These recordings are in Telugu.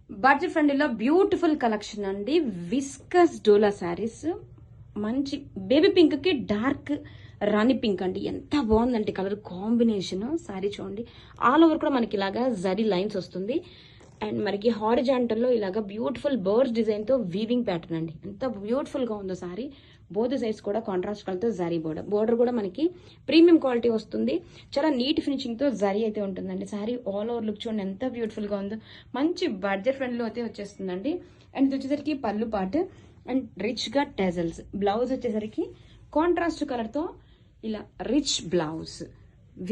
బడ్జెట్ ఫ్రెండ్లీలో బ్యూటిఫుల్ కలెక్షన్ అండి. విస్కస్ డోలా శారీస్, మంచి బేబీ పింక్ కి డార్క్ రాణి పింక్ అండి. ఎంత బాగుందంటే కలర్ కాంబినేషన్. శారీ చూడండి, ఆల్ ఓవర్ కూడా మనకి ఇలాగా జరీ లైన్స్ వస్తుంది. అండ్ మనకి హారిజాంటల్ లో ఇలాగా బ్యూటిఫుల్ బర్డ్స్ డిజైన్ తో వీవింగ్ ప్యాటర్న్ అండి. ఎంత బ్యూటిఫుల్ గా ఉందో శారీ. బోత్ సైడ్స్ కూడా కాంట్రాస్ట్ కలర్ తో జరీ బోర్డర్ కూడా మనకి ప్రీమియం క్వాలిటీ వస్తుంది. చాలా నీట్ ఫినిషింగ్ తో జరీ అయితే ఉంటుందండి. శారీ ఆల్ ఓవర్ లుక్ చూడండి ఎంత బ్యూటిఫుల్ గా ఉందో. మంచి బడ్జెట్ ఫ్రెండ్లో అయితే వచ్చేస్తుందండి. అండ్ ఇది వచ్చేసరికి పళ్ళు పార్ట్ అండ్ రిచ్ గా టెజల్స్. బ్లౌజ్ వచ్చేసరికి కాంట్రాస్ట్ కలర్ తో ఇలా rich blouse,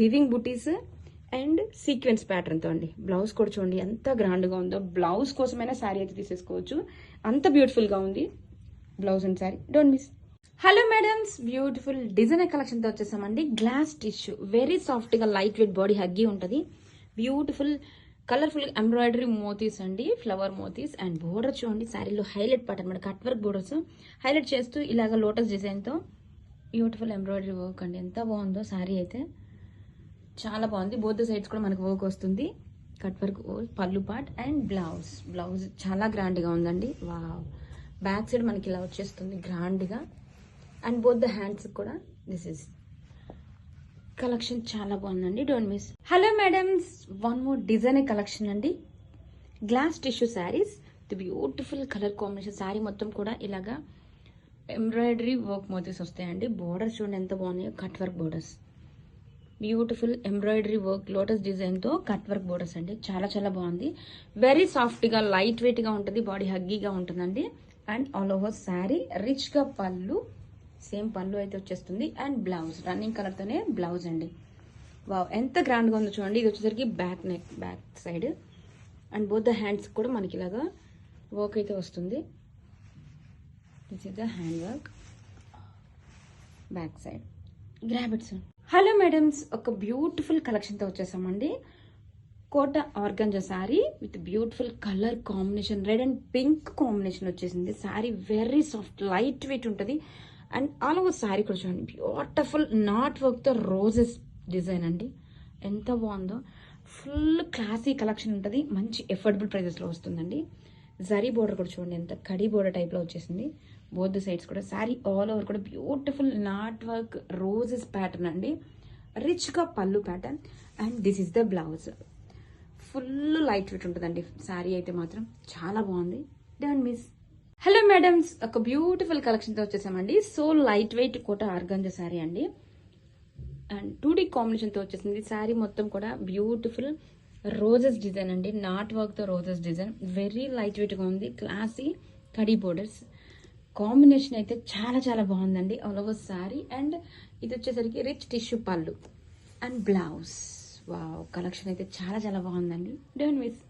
weaving buttis and sequence pattern తో అండి. బ్లౌజ్ కూడా చూడండి ఎంత గ్రాండ్ గా ఉందో. బ్లౌజ్ కోసమైనా శారీ అయితే తీసేసుకోవచ్చు, అంత బ్యూటిఫుల్ గా ఉంది blouse and sari. Don't miss. Hello madams, beautiful designer collection తో వచ్చేసామండి. గ్లాస్ టిష్యూ, వెరీ సాఫ్ట్ గా లైట్ వెయిట్ బాడీ హగ్గి ఉంటుంది. బ్యూటిఫుల్ కలర్ఫుల్ ఎంబ్రాయిడరీ మోతీస్ అండి, ఫ్లవర్ మోతీస్. అండ్ బోర్డర్ చూడండి, శారీలో హైలైట్ పార్ట్ అనమాట. కట్ వర్క్ బోర్డర్స్ హైలైట్ చేస్తూ ఇలాగ లోటస్ డిజైన్ తో బ్యూటిఫుల్ ఎంబ్రాయిడరీ వర్క్ అండి. ఎంత బాగుందో శారీ అయితే, చాలా బాగుంది. బోత్ సైడ్స్ కూడా మనకు వర్క్ వస్తుంది. కట్ వర్క్ పళ్ళు పార్ట్ అండ్ బ్లౌజ్ చాలా గ్రాండ్ గా ఉందండి. వావ్, బ్యాక్ సైడ్ మనకి ఇలా వచ్చేస్తుంది గ్రాండ్ గా. అండ్ బోత్ ద హ్యాండ్స్ కూడా దిస్ ఇస్ కలెక్షన్ చాలా బాగుందండి. Don't miss. Hello madams, one more designer collection అండి. Glass tissue saris with beautiful colour combination. Sari మొత్తం కూడా ఇలాగా ఎంబ్రాయిడరీ వర్క్ మోతీస్ వస్తాయండి. బోర్డర్స్ చూడండి ఎంత బాగున్నాయో. Cut work borders, beautiful embroidery work lotus design తో కట్ వర్క్ బోర్డర్స్ అండి. చాలా చాలా బాగుంది. వెరీ సాఫ్ట్ గా లైట్ వెయిట్ గా ఉంటుంది, బాడీ హగ్గీగా ఉంటుందండి. And all over sari rich గా పళ్ళు, సేమ్ పళ్ళు అయితే వచ్చేస్తుంది. అండ్ బ్లౌజ్ రన్నింగ్ కలర్ తోనే బ్లౌజ్ అండి. వావ్, ఎంత గ్రాండ్ గా ఉందో చూడండి. ఇది వచ్చేసరికి back neck, back side. And both the hands కూడా మనకి ఇలాగా వర్క్ అయితే వస్తుంది. This is the hand work, back side. Grab it sir. Hello madams, ఒక బ్యూటిఫుల్ కలెక్షన్ తో వచ్చేసామండి. Kota organza sari with beautiful colour combination, red and pink combination వచ్చేసింది. Sari very soft light weight ఉంటుంది. అండ్ ఆల్ ఓవర్ శారీ కూడా చూడండి బ్యూటిఫుల్ నాట్ వర్క్ తో రోజెస్ డిజైన్ అండి. ఎంత బాగుందో. ఫుల్ క్లాసీ కలెక్షన్ ఉంటుంది. మంచి ఎఫోర్డబుల్ ప్రైజెస్ లో వస్తుందండి. జరీ బోర్డర్ కూడా చూడండి ఎంత కడీ బోర్డర్ టైప్ లో వచ్చేసింది. బోత్ సైడ్స్ కూడా శారీ ఆల్ ఓవర్ కూడా beautiful knot work roses pattern అండి. రిచ్ గా పళ్ళు pattern. And this is the blouse. Full light weight ఉంటుందండి శారీ అయితే మాత్రం. చాలా బాగుంది. Don't miss. హలో మేడమ్స్, ఒక బ్యూటిఫుల్ కలెక్షన్ తో వచ్చేసామండి. సో లైట్ వెయిట్ కోట ఆర్గంజా శారీ అండి. అండ్ 2D కాంబినేషన్ తో వచ్చేసింది. శారీ మొత్తం కూడా బ్యూటిఫుల్ రోజెస్ డిజైన్ అండి. నాట్ వర్క్ తో roses design. Very light weight గా ఉంది. క్లాసీ కడీ బోర్డర్స్ కాంబినేషన్ అయితే చాలా చాలా బాగుందండి. All over sari. అండ్ ఇది వచ్చేసరికి rich tissue pallu and blouse. Wow, collection అయితే చాలా చాలా బాగుందండి. Don't miss.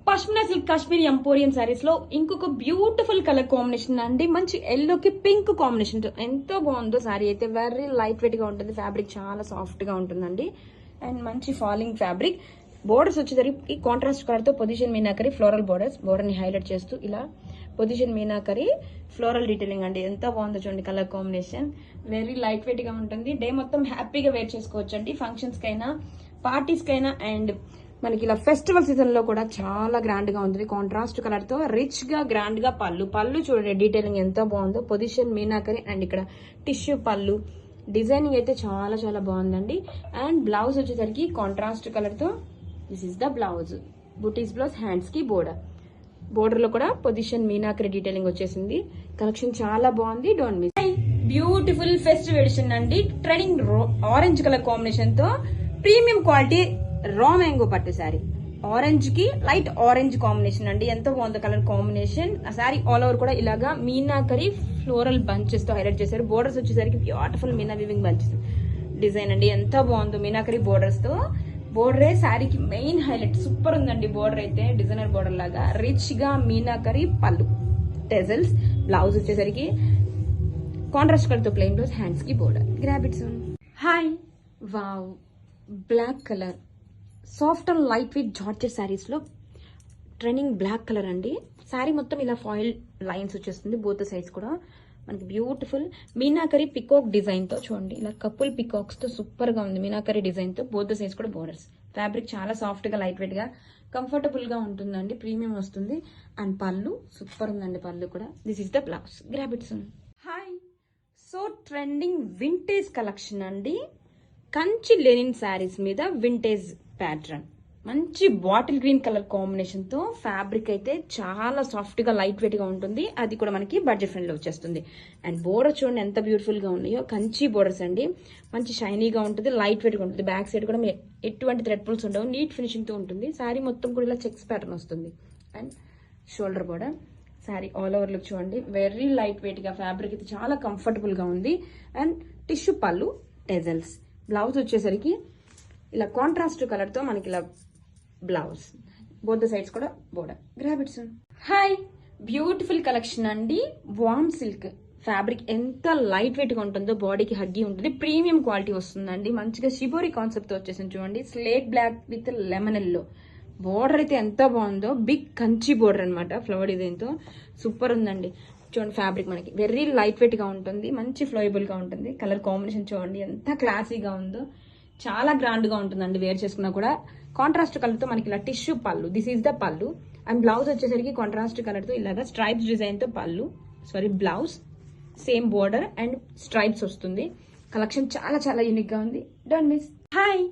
Pashmina silk Kashmiri emporium saris లో ఇంకొక బ్యూటిఫుల్ కలర్ కాంబినేషన్ అండి. మంచి ఎల్లో కి పింక్ కాంబినేషన్ తో ఎంతో బాగుందో శారీ అయితే. వెరీ లైట్ వెయిట్ గా ఉంటుంది. ఫ్యాబ్రిక్ చాలా సాఫ్ట్ గా ఉంటుందండి. అండ్ మంచి ఫాలింగ్ ఫ్యాబ్రిక్. బోర్డర్స్ వచ్చేసరికి కాంట్రాస్ట్ కలర్ తో position meenakari floral borders. Border ని హైలైట్ చేస్తూ ఇలా పొజిషన్ మీనాకరీ ఫ్లోరల్ డీటెయిలింగ్ అండి. ఎంత బాగుందో చూడండి colour combination. Very light weight గా ఉంటుంది. డే మొత్తం హ్యాపీగా వేర్ చేసుకోవచ్చు అండి. ఫంక్షన్స్ కైనా, పార్టీస్ కైనా, అండ్ మనకి ఇలా ఫెస్టివల్ సీజన్ లో కూడా చాలా గ్రాండ్ గా ఉంటుంది. కాంట్రాస్ట్ కలర్ తో రిచ్ గా గ్రాండ్ గా పళ్ళు చూడండి డీటెయిలింగ్ ఎంత బాగుందో. పొజిషన్ మీనాకరీ అండ్ ఇక్కడ టిష్యూ పళ్ళు డిజైనింగ్ అయితే చాలా చాలా బాగుందండి. అండ్ బ్లౌజ్ వచ్చేసరికి కాంట్రాస్ట్ కలర్ తో దిస్ ఇస్ ద బ్లౌజ్. బుటీస్ బ్లౌజ్, హ్యాండ్స్ కి బోర్డర్ లో కూడా పొజిషన్ మీనాకరీ డీటెయిలింగ్ వచ్చేసింది. కలెక్షన్ చాలా బాగుంది. Don't miss. Beautiful festive edition అండి. ట్రెండింగ్ ఆరెంజ్ కలర్ కాంబినేషన్ తో ప్రీమియం క్వాలిటీ రా మ్యాంగో పట్టు శారీ. ఆరెంజ్ కి లైట్ ఆరెంజ్ కాంబినేషన్ అండి. ఎంత బాగుందో కలర్ కాంబినేషన్. ఆ శారీ ఆల్ ఓవర్ కూడా ఇలాగా మీనాకరీ ఫ్లోరల్ బంచెస్ తో హైలైట్ చేశారు. బోర్డర్స్ వచ్చేసరికి beautiful meena weaving bunches design అండి. ఎంత బాగుందో మీనాకరీ బోర్డర్స్ తో. బోర్డరే శారీకి మెయిన్ హైలైట్. సూపర్ ఉందండి బోర్డర్ అయితే. డిజైనర్ బోర్డర్ లాగా రిచ్ గా మీనాకరీ పళ్ళు, టెజల్స్. బ్లౌజ్ వచ్చేసరికి కాంట్రాస్ట్ కలర్ తో ప్లెయిన్ బ్లౌజ్, హ్యాండ్స్ కి border. Grab it soon. Hi, wow, black colour soft and light weight georgette saris లో ట్రెండింగ్ బ్లాక్ కలర్ అండి. శారీ మొత్తం ఇలా ఫాయిల్ లైన్స్ వచ్చేస్తుంది. బోత్ సైడ్స్ కూడా మనకి బ్యూటిఫుల్ మీనాకరీ పికాక్ డిజైన్ తో చూడండి ఇలా కపుల్ పికాక్స్ తో సూపర్ గా ఉంది. మీనాకరీ డిజైన్ తో బోత్ సైడ్స్ కూడా బోర్డర్స్. ఫ్యాబ్రిక్ చాలా సాఫ్ట్ గా లైట్ వెయిట్ గా కంఫర్టబుల్ గా ఉంటుందండి, ప్రీమియం వస్తుంది. అండ్ పళ్ళు సూపర్ ఉందండి, పళ్ళు కూడా. This is the blouse. Grab it soon. Hi, so trending vintage collection అండి. కంచి లెనిన్ శారీస్ మీద వింటేజ్ ప్యాటర్న్, మంచి బాటిల్ గ్రీన్ కలర్ కాంబినేషన్ తో ఫ్యాబ్రిక్ అయితే చాలా సాఫ్ట్ గా లైట్ వెయిట్ గా ఉంటుంది. అది కూడా మనకి బడ్జెట్ ఫ్రెండ్ లో వచ్చేస్తుంది. అండ్ బోర్డర్ చూడండి ఎంత బ్యూటిఫుల్ గా ఉన్నాయో, కంచి బోర్డర్స్ అండి. మంచి షైనీగా ఉంటుంది, లైట్ వెయిట్ గా ఉంటుంది. బ్యాక్ సైడ్ కూడా ఎటువంటి థ్రెడ్ పుల్స్ ఉండవు, నీట్ ఫినిషింగ్ తో ఉంటుంది. శారీ మొత్తం కూడా ఇలా చెక్స్ ప్యాటర్న్ వస్తుంది. And shoulder border. Sari all over look చూడండి, వెరీ లైట్ వెయిట్ గా, ఫ్యాబ్రిక్ అయితే చాలా కంఫర్టబుల్ గా ఉంది. అండ్ టిష్యూ పళ్ళు, టెజల్స్. బ్లౌజ్ వచ్చేసరికి ఇలా కాంట్రాస్ట్ కలర్ తో మనకి ఇలా బ్లౌజ్, బోత్ ద సైడ్స్ కూడా border. Grab it soon. Hi, beautiful collection అండి. వామ్ సిల్క్ ఫ్యాబ్రిక్ ఎంత లైట్ వెయిట్ గా ఉంటుందో, బాడీకి హగ్గి ఉంటుంది, ప్రీమియం క్వాలిటీ వస్తుందండి. మంచిగా షిబోరి కాన్సెప్ట్ తో వచ్చేసింది చూడండి. Slate black with lemon yellow. Border అయితే ఎంత బాగుందో, బిగ్ కంచి బోర్డర్ అనమాట, ఫ్లవర్ డిజైన్ తో సూపర్ ఉందండి. చూడండి ఫ్యాబ్రిక్ మనకి వెరీ లైట్ వెయిట్ గా ఉంటుంది, మంచి ఫ్లోయబుల్ గా ఉంటుంది. కలర్ కాంబినేషన్ చూడండి ఎంత క్లాసీగా ఉందో, చాలా గ్రాండ్ గా ఉంటుందండి వేర్ చేసుకున్నా కూడా. కాంట్రాస్ట్ కలర్ తో మనకి ఇలా tissue pallu, this is the pallu. And blouse వచ్చేసరికి కాంట్రాస్ట్ కలర్ తో ఇలాగా స్ట్రైప్స్ డిజైన్ తో pallu, sari blouse, same border and stripes వస్తుంది. కలెక్షన్ చాలా చాలా యూనిక్ గా ఉంది. Don't miss. Hi,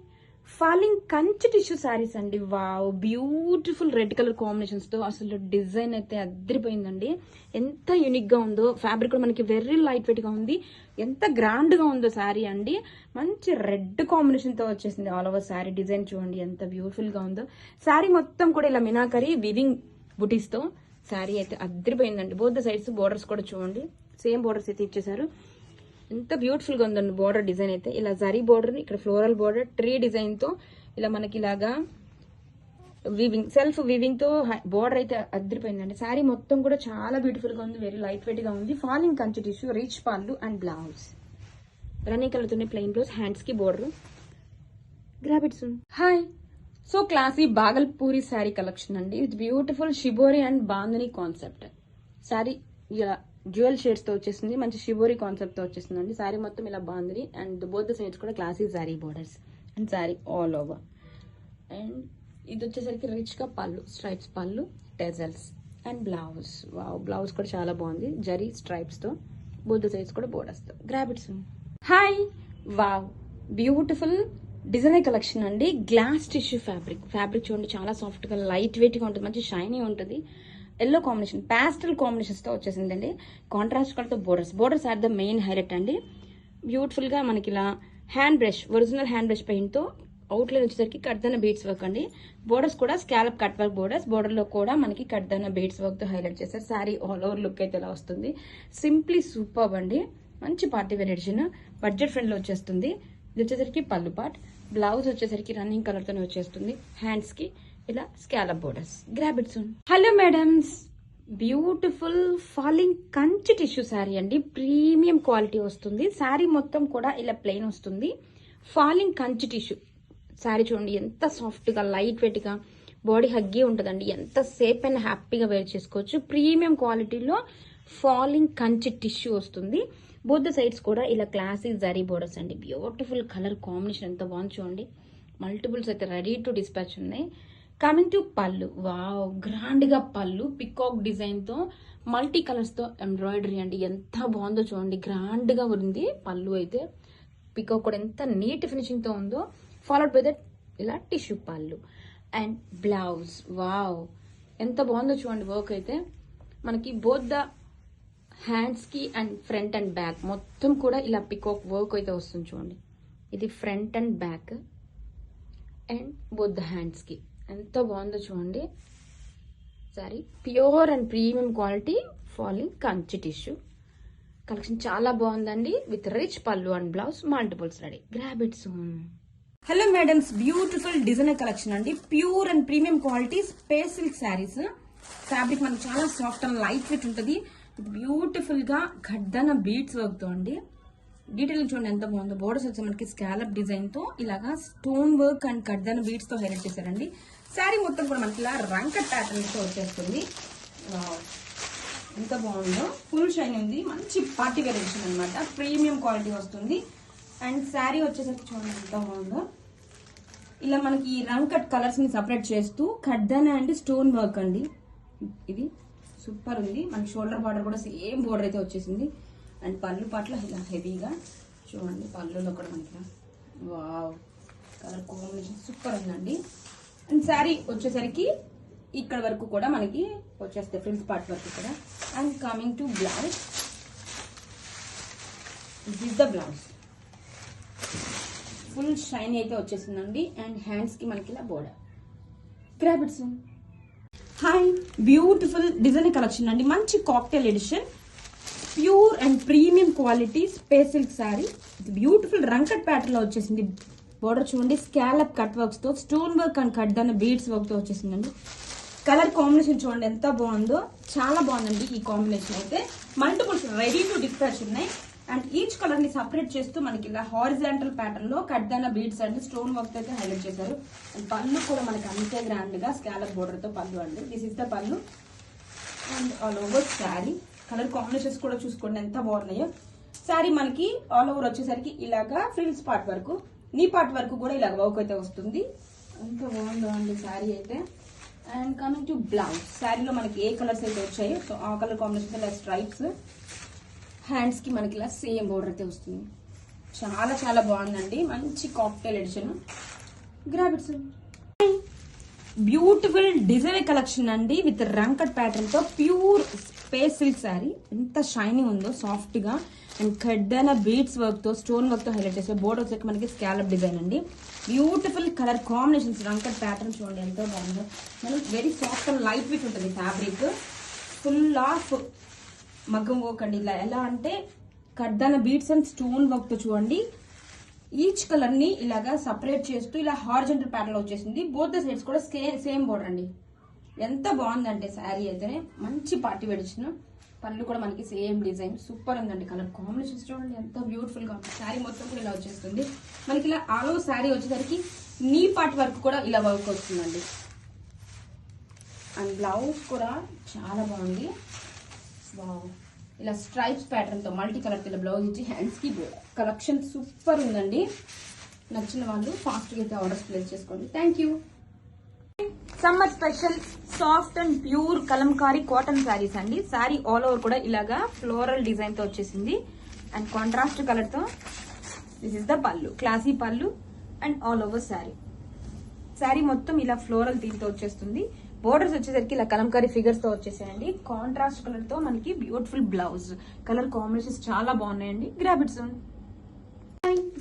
falling Kanchi tissue saris అండి. Wow, beautiful red colour combinations తో అసలు డిజైన్ అయితే అద్దరిపోయిందండి. ఎంత యూనిక్ గా ఉందో, ఫ్యాబ్రిక్ కూడా మనకి వెరీ లైట్ వెయిట్ గా ఉంది. ఎంత గ్రాండ్ గా ఉందో శారీ అండి. మంచి రెడ్ కాంబినేషన్ తో వచ్చేసింది ఆల్ ఓవర్ శారీ. డిజైన్ చూడండి ఎంత బ్యూటిఫుల్ గా ఉందో. శారీ మొత్తం కూడా ఇలా మినాకరీ వివింగ్ బుటీస్ తో శారీ అయితే అద్దరిపోయిందండి. బోత్ ద సైడ్స్ బోర్డర్స్ కూడా చూడండి, సేమ్ బోర్డర్స్ అయితే ఇచ్చేసారు. ఎంత బ్యూటిఫుల్ గా ఉందండి బోర్డర్ డిజైన్ అయితే. ఇలా జరీ బోర్డర్, ఇక్కడ ఫ్లోరల్ బోర్డర్, ట్రీ డిజైన్ తో ఇలా మనకి ఇలాగా వివింగ్, సెల్ఫ్ వివింగ్ తో బోర్డర్ అయితే అద్దరిపోయిందండి. శారీ మొత్తం కూడా చాలా బ్యూటిఫుల్ గా ఉంది, వెరీ లైట్ వెయిట్ గా ఉంది. ఫాలింగ్ కంచి టిష్యూ, రిచ్ పళ్ళు అండ్ బ్లౌజ్. రన్నింగ్ కలర్ తోనే ప్లెయిన్ బ్లౌజ్, హ్యాండ్స్ కి border. Grab it soon. Hi, so classy Bhagalpuri sari collection అండి. With beautiful shibori and bandhani concept. Sari ఇలా జ్యువెల్ షేడ్స్ తో వచ్చేసింది, మంచి షిబోరి కాన్సెప్ట్ తో వచ్చేసింది అండి. శారీ మొత్తం ఇలా bandhani and both the sides కూడా classy sari borders and sari all over. And ఇది వచ్చేసరికి రిచ్ గా pallu, stripes pallu, tassels and blouse. Wow, blouse కూడా చాలా బాగుంది, జరీ స్ట్రైప్స్ తో, బోత్ ద సైడ్స్ కూడా బోర్డర్స్ తో. Grab it soon. Hi, wow, beautiful designer collection అండి. గ్లాస్ టిష్యూ ఫ్యాబ్రిక్ చూడండి చాలా సాఫ్ట్ గా లైట్ వెయిట్ గా ఉంటుంది, మంచి షైనీ ఉంటుంది. ఎల్లో కాంబినేషన్, ప్యాస్టల్ కాంబినేషన్స్ తో వచ్చేసిందండి. కాంట్రాస్ట్ కలర్ తో borders are the main highlight అండి. బ్యూటిఫుల్ గా మనకి ఇలా hand brush, original hand brush paint తో అవుట్లైన్ వచ్చేసరికి కట్దన బీడ్స్ వర్క్ అండి. బోర్డర్స్ కూడా scallop cut work borders, border లో కూడా మనకి కట్దన బీడ్స్ వర్క్ తో హైలైట్ చేశారు. శారీ ఆల్ ఓవర్ లుక్ అయితే ఇలా వస్తుంది. సింప్లీ సూపర్ అండి, మంచి party wear edition, budget friend లో వచ్చేస్తుంది. ఇది వచ్చేసరికి పళ్ళు పార్ట్, బ్లౌజ్ వచ్చేసరికి రన్నింగ్ కలర్ తోనే వచ్చేస్తుంది. హ్యాండ్స్ కి ఇలా scallop borders. Grab it soon. Hello madams, beautiful falling Kanchi tissue sari అండి. ప్రీమియం క్వాలిటీ వస్తుంది. శారీ మొత్తం కూడా ఇలా ప్లెయిన్ వస్తుంది. ఫాలింగ్ కంచి టిష్యూ శారీ చూడండి ఎంత సాఫ్ట్ గా లైట్ వెయిట్ గా, బాడీ హగ్గి ఉంటుందండి. ఎంత సేఫ్ అండ్ హ్యాపీగా వేర్ చేసుకోవచ్చు. ప్రీమియం క్వాలిటీలో ఫాలింగ్ కంచి టిష్యూ వస్తుంది. బోత్ ద సైడ్స్ కూడా ఇలా క్లాసీ జరీ బోర్డర్స్ అండి. బ్యూటిఫుల్ కలర్ కాంబినేషన్ ఎంత బాగుంది చూడండి. మల్టిపుల్స్ అయితే రెడీ టు డిస్పాచ్ ఉన్నాయి. కమింగ్ టు పళ్ళు, వావ్, గ్రాండ్ గా పళ్ళు, పికాక్ డిజైన్ తో మల్టీ కలర్స్ తో ఎంబ్రాయిడరీ అండి. ఎంత బాగుందో చూడండి, గ్రాండ్ గా ఉంది పళ్ళు అయితే. పికాక్ కూడా ఎంత నీట్ ఫినిషింగ్ తో ఉందో. ఫాలోడ్ బై దట్ ఇలా tissue pallu and blouse. Wow, ఎంత బాగుందో చూడండి వర్క్ అయితే. మనకి బోత్ ద హ్యాండ్స్ కి అండ్ ఫ్రంట్ అండ్ బ్యాక్ మొత్తం కూడా ఇలా పికాక్ వర్క్ అయితే వస్తుంది చూడండి. ఇది front and back and both the hands కి ఎంత బాగుందో చూడండి. Sorry pure and premium quality falling Kanchi tissue collection చాలా బాగుందండి. విత్ రిచ్ పళ్ళు and blouse, multiples ready. Grab it soon. Hello madams, beautiful designer collection అండి. Pure and premium quality space silk saris. Fabric మనకు చాలా సాఫ్ట్ అండ్ లైట్ వెయిట్ ఉంటుంది. బ్యూటిఫుల్ గా గడ్డన బీడ్స్ వర్క్ తో అండి. డీటెయిల్ చూడండి ఎంత బాగుందో. బోర్డర్స్ వచ్చి మనకి స్కాలప్ డిజైన్ తో ఇలాగా స్టోన్ వర్క్ అండ్ కడ్డన బీడ్స్ తో హైలైట్ చేశారండి. శారీ మొత్తం కూడా మనకి ఇలా రంకట్ ప్యాటర్న్ తో వచ్చేస్తుంది. ఎంత బాగుందో, ఫుల్ షైన్ ఉంది, మంచి పార్టీ వేర్ ఎడిషన్ అనమాట. ప్రీమియం క్వాలిటీ వస్తుంది. అండ్ శారీ వచ్చేసరికి చూడండి ఎంత బాగుందో. ఇలా మనకి ఈ రంగ్ కట్ కలర్స్ ని సపరేట్ చేస్తూ కడ్దానా అండ్ స్టోన్ వర్క్ అండి. ఇది సూపర్ ఉంది. మనకి షోల్డర్ బార్డర్ కూడా సేమ్ బోర్డర్ అయితే వచ్చేసింది. అండ్ పళ్ళు పట్ల ఇలా హెవీగా చూడండి, పళ్ళులో కూడా మనకి వావ్ కలర్ కాంబినేషన్ సూపర్ ఉందండి. అండ్ శారీ వచ్చేసరికి ఇక్కడ వరకు కూడా మనకి వచ్చేస్తాయి, ఫ్రిల్స్ పార్ట్ వరకు కూడా. And coming to blouse, this is the blouse. Full shiny అయితే వచ్చేసిందండి. అండ్ హ్యాండ్స్ కి మనకి ఇలా border. Grab it soon. Hi, beautiful design collection అండి. మంచి cocktail edition, pure and premium quality space silk sari. Beautiful రంగ్ కట్ ప్యాటర్న్ లో వచ్చేసింది. బోర్డర్ చూడండి, స్కాలప్ కట్ వర్క్స్ తో, స్టోన్ వర్క్ అండ్ కట్ దాని బీడ్స్ వర్క్ తో వచ్చేసిందండి. కలర్ కాంబినేషన్ చూడండి ఎంత బాగుందో, చాలా బాగుందండి ఈ కాంబినేషన్ అయితే. మల్టిపుల్స్ రెడీ టు డిస్పాచ్ ఉన్నాయి. అండ్ ఈచ్ కలర్ ని సపరేట్ చేస్తూ మనకి ఇలా హారిజాంటల్ ప్యాటర్న్ లో కడ్దానా బీడ్స్ అండ్ స్టోన్ వర్క్ అయితే హైలైట్ చేశారు. అండ్ పళ్ళు కూడా మనకి అంతే గ్రాండ్ గా స్కాలప్ బోర్డర్ తో పళ్ళు అండి. This is the pallu. And all over sari colour combinations కూడా చూసుకోండి ఎంత బాగున్నాయో. శారీ మనకి ఆల్ ఓవర్ వచ్చేసరికి ఇలాగా ఫ్రిల్స్ పార్ట్ వరకు, నీ పార్ట్ వరకు కూడా ఇలాగ వర్క్ అయితే వస్తుంది. ఎంత బాగుందో అండి శారీ అయితే. అండ్ కమింగ్ టు బ్లౌజ్, శారీలో మనకి ఏ కలర్స్ అయితే వచ్చాయో సో ఆ కలర్ కాంబినేషన్ ఇలా స్ట్రైప్స్, హ్యాండ్స్ కి మనకి ఇలా సేమ్ బోర్డర్ అయితే వస్తుంది. చాలా చాలా బాగుందండి, మంచి cocktail edition. Grab it. Beautiful design collection అండి విత్ రంగ్ కట్ ప్యాటర్న్ తో ప్యూర్ స్పేస్ సిల్క్ శారీ. ఎంత షైనింగ్ ఉందో సాఫ్ట్ గా. అండ్ కడ్దానా బీడ్స్ వర్క్ తో, స్టోన్ వర్క్ తో హైలైట్ చేసే బోర్డర్ వచ్చాక మనకి స్కాలప్ డిజైన్ అండి. బ్యూటిఫుల్ కలర్ కాంబినేషన్స్, రంగ్ కట్ ప్యాటర్న్ చూడండి ఎంతో బాగుందో. మనం very soft and light weight ఉంటుంది ఫ్యాబ్రిక్. ఫుల్ ఆఫ్ మగ్గం వర్క్ అండి. ఇలా ఎలా అంటే కడ్దానా బీడ్స్ అండ్ స్టోన్ వర్క్ తో చూడండి. ఈచ్ కలర్ ని ఇలాగా సపరేట్ చేస్తూ ఇలా హారిజంటల్ ప్యాటర్న్ లో వచ్చేసింది. బోత్ ద సైడ్స్ కూడా సేమ్ బోర్డర్ అండి. ఎంత బాగుందంటే శారీ అయితేనే మంచి పార్టీ వెడిచిన. పళ్ళు కూడా మనకి సేమ్ డిజైన్ సూపర్ ఉందండి. కలర్ కాంబినేషన్స్ చూడండి ఎంత బ్యూటిఫుల్ గా ఉంది. శారీ మొత్తం కూడా ఇలా వచ్చేస్తుంది మనకి. ఇలా ఆల్ ఓవర్ శారీ వచ్చేసరికి నీ పార్ట్ వరకు కూడా ఇలా వర్క్ వస్తుందండి. అండ్ బ్లౌజ్ కూడా చాలా బాగుంది. వావ్, ఇలా స్ట్రైప్స్ ప్యాటర్న్ తో మల్టీ కలర్ ఇలా బ్లౌజ్ ఇచ్చి హ్యాండ్స్ కి కలెక్షన్ సూపర్ ఉందండి. నచ్చిన వాళ్ళు ఫాస్ట్ గా అయితే ఆర్డర్స్ ప్లేస్ చేసుకోండి. Thank you. Summer special soft and pure kalamkari cotton saris అండి. శారీ ఆల్ ఓవర్ కూడా ఇలాగా ఫ్లోరల్ డిజైన్ తో వచ్చేసింది. అండ్ కాంట్రాస్ట్ కలర్ తో దిస్ ఇస్ ద పళ్ళు, క్లాసీ పళ్ళు. And all over sari, sari మొత్తం ఇలా ఫ్లోరల్ థీమ్ తో వచ్చేస్తుంది. బోర్డర్స్ వచ్చేసరికి ఇలా కలంకారీ ఫిగర్స్ తో వచ్చేసాయండి. కాంట్రాస్ట్ కలర్ తో మనకి బ్యూటిఫుల్ బ్లౌజ్. కలర్ కాంబినేషన్స్ చాలా బాగున్నాయండి. Grab it soon.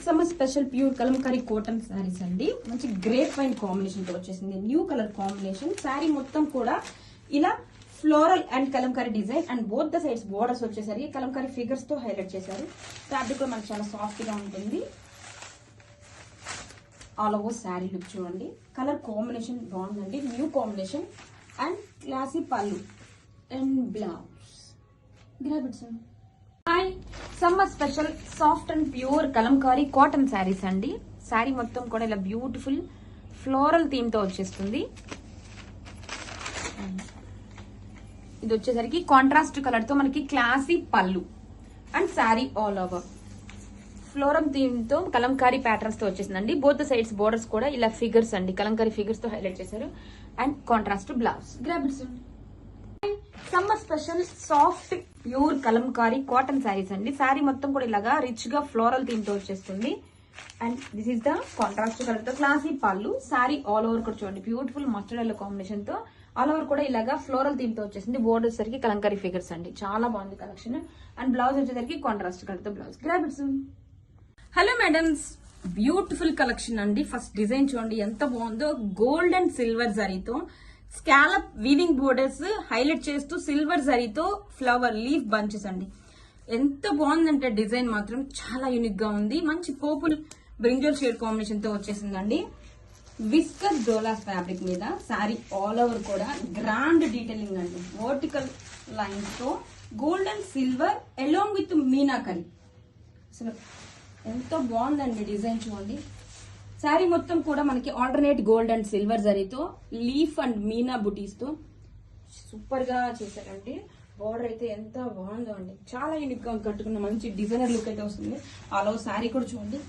Summer special pure kalamkari cotton saris అండి. మంచి గ్రేప్ వైన్ కాంబినేషన్ తో వచ్చేసింది. New colour combination. శారీ మొత్తం కూడా ఇలా floral and Kalamkari design. And both the sides borders వచ్చేసరికి కలంకారీ ఫిగర్స్ తో హైలైట్ చేశారు. ఫ్యాబ్రిక్ కూడా మనకి చాలా సాఫ్ట్ గా ఉంటుంది. ఆల్ ఓవర్ శారీ లుక్ చూడండి. కలర్ కాంబినేషన్ బాగుందండి, న్యూ కాంబినేషన్. అండ్ క్లాసీ పళ్ళు and blouse. Grab it soon. Hi, summer special soft and pure kalamkari cotton saris అండి. శారీ మొత్తం కూడా ఇలా బ్యూటిఫుల్ ఫ్లోరల్ థీమ్ తో వచ్చేస్తుంది. ఇది వచ్చేసరికి కాంట్రాస్ట్ కలర్ తో మనకి క్లాసీ పళ్ళు. And sari all over floral theme తో కలంకారీ ప్యాటర్న్స్ తో వచ్చేసిందండి. బోత్ సైడ్స్ బోర్డర్స్ కూడా ఇలా ఫిగర్స్ అండి, కలంకారీ ఫిగర్స్ తో హైలైట్ చేశారు. And contrast blouse. Grab it. Summer special soft pure kalamkari cotton saris అండి. శారీ మొత్తం కూడా ఇలాగా రిచ్ గా ఫ్లోరల్ థీమ్ తో వచ్చేస్తుంది. And this is the contrast colour తో క్లాసీ పళ్ళు. శారీ ఆల్ ఓవర్ కూడా చూడండి బ్యూటిఫుల్ మస్టర్డ్ ఎల్లో కాంబినేషన్ తో ఆల్ ఓవర్ కూడా ఇలాగా ఫ్లోరల్ థీమ్ తో వచ్చేసింది. బోర్డర్ వచ్చేసరికి కలంకారీ ఫిగర్స్ అండి. చాలా బాగుంది కలెక్షన్. అండ్ బ్లౌజ్ వచ్చేసరికి కాంట్రాస్ట్ కలర్ తో blouse. Grab it. Hello madams, beautiful collection అండి. ఫస్ట్ డిజైన్ చూడండి ఎంత బాగుందో. గోల్డ్ అండ్ సిల్వర్ జరీతో స్కాలప్ వీవింగ్ బోర్డర్స్ హైలైట్ చేస్తూ సిల్వర్ జరీతో ఫ్లవర్ లీఫ్ బంచెస్ అండి. ఎంత బాగుందంటే డిజైన్ మాత్రం చాలా యూనిక్ గా ఉంది. మంచి పర్పుల్ బ్రింజల్ షేడ్ కాంబినేషన్ తో వచ్చేసిందండి. విస్కర్ డోలా ఫ్యాబ్రిక్ మీద శారీ ఆల్ ఓవర్ కూడా గ్రాండ్ డీటెయిలింగ్ అండి. వర్టికల్ లైన్స్ తో gold and silver along with meenakari. అసలు ఎంతో బాగుందండి డిజైన్ చూడండి. శారీ మొత్తం కూడా మనకి ఆల్టర్నేట్ గోల్డ్ అండ్ సిల్వర్ జరీతో లీఫ్ అండ్ మీనా బుటీస్ తో సూపర్ గా చేశారండి. బోర్డర్ అయితే ఎంత బాగుందో అండి. చాలా యూనిక్ గా కట్టుకున్న మంచి డిజైనర్ లుక్ అయితే వస్తుంది. ఆల్ ఓవర్ శారీ కూడా చూడండి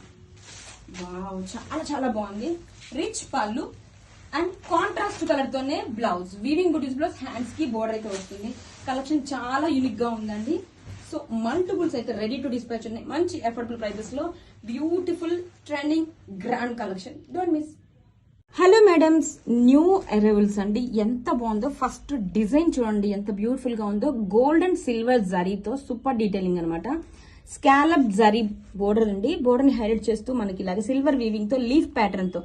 వావ్, చాలా చాలా బాగుంది. రిచ్ పళ్ళు అండ్ కాంట్రాస్ట్ కలర్ తోనే బ్లౌజ్, వీవింగ్ బుటీస్ బ్లౌజ్, హ్యాండ్స్ కి బోర్డర్ అయితే వస్తుంది. కలెక్షన్ చాలా యూనిక్ గా ఉందండి. సో మల్టిపుల్స్ అయితే రెడీ టు డిస్పాచ్ ఉన్నాయి. మంచి అఫోర్డబుల్ ప్రైసెస్ లో beautiful trending grand collection. Don't miss. Hello madams, new arrivals అండి. ఎంత బాగుందో ఫస్ట్ డిజైన్ చూడండి, ఎంత బ్యూటిఫుల్ గా ఉందో. గోల్డ్ అండ్ సిల్వర్ జరీతో సూపర్ డీటెయిలింగ్ అనమాట. స్కాలప్ జరీ బోర్డర్ అండి. బోర్డర్ ని హైలైట్ చేస్తూ మనకి ఇలాగ సిల్వర్ వీవింగ్ తో లీఫ్ ప్యాటర్న్ తో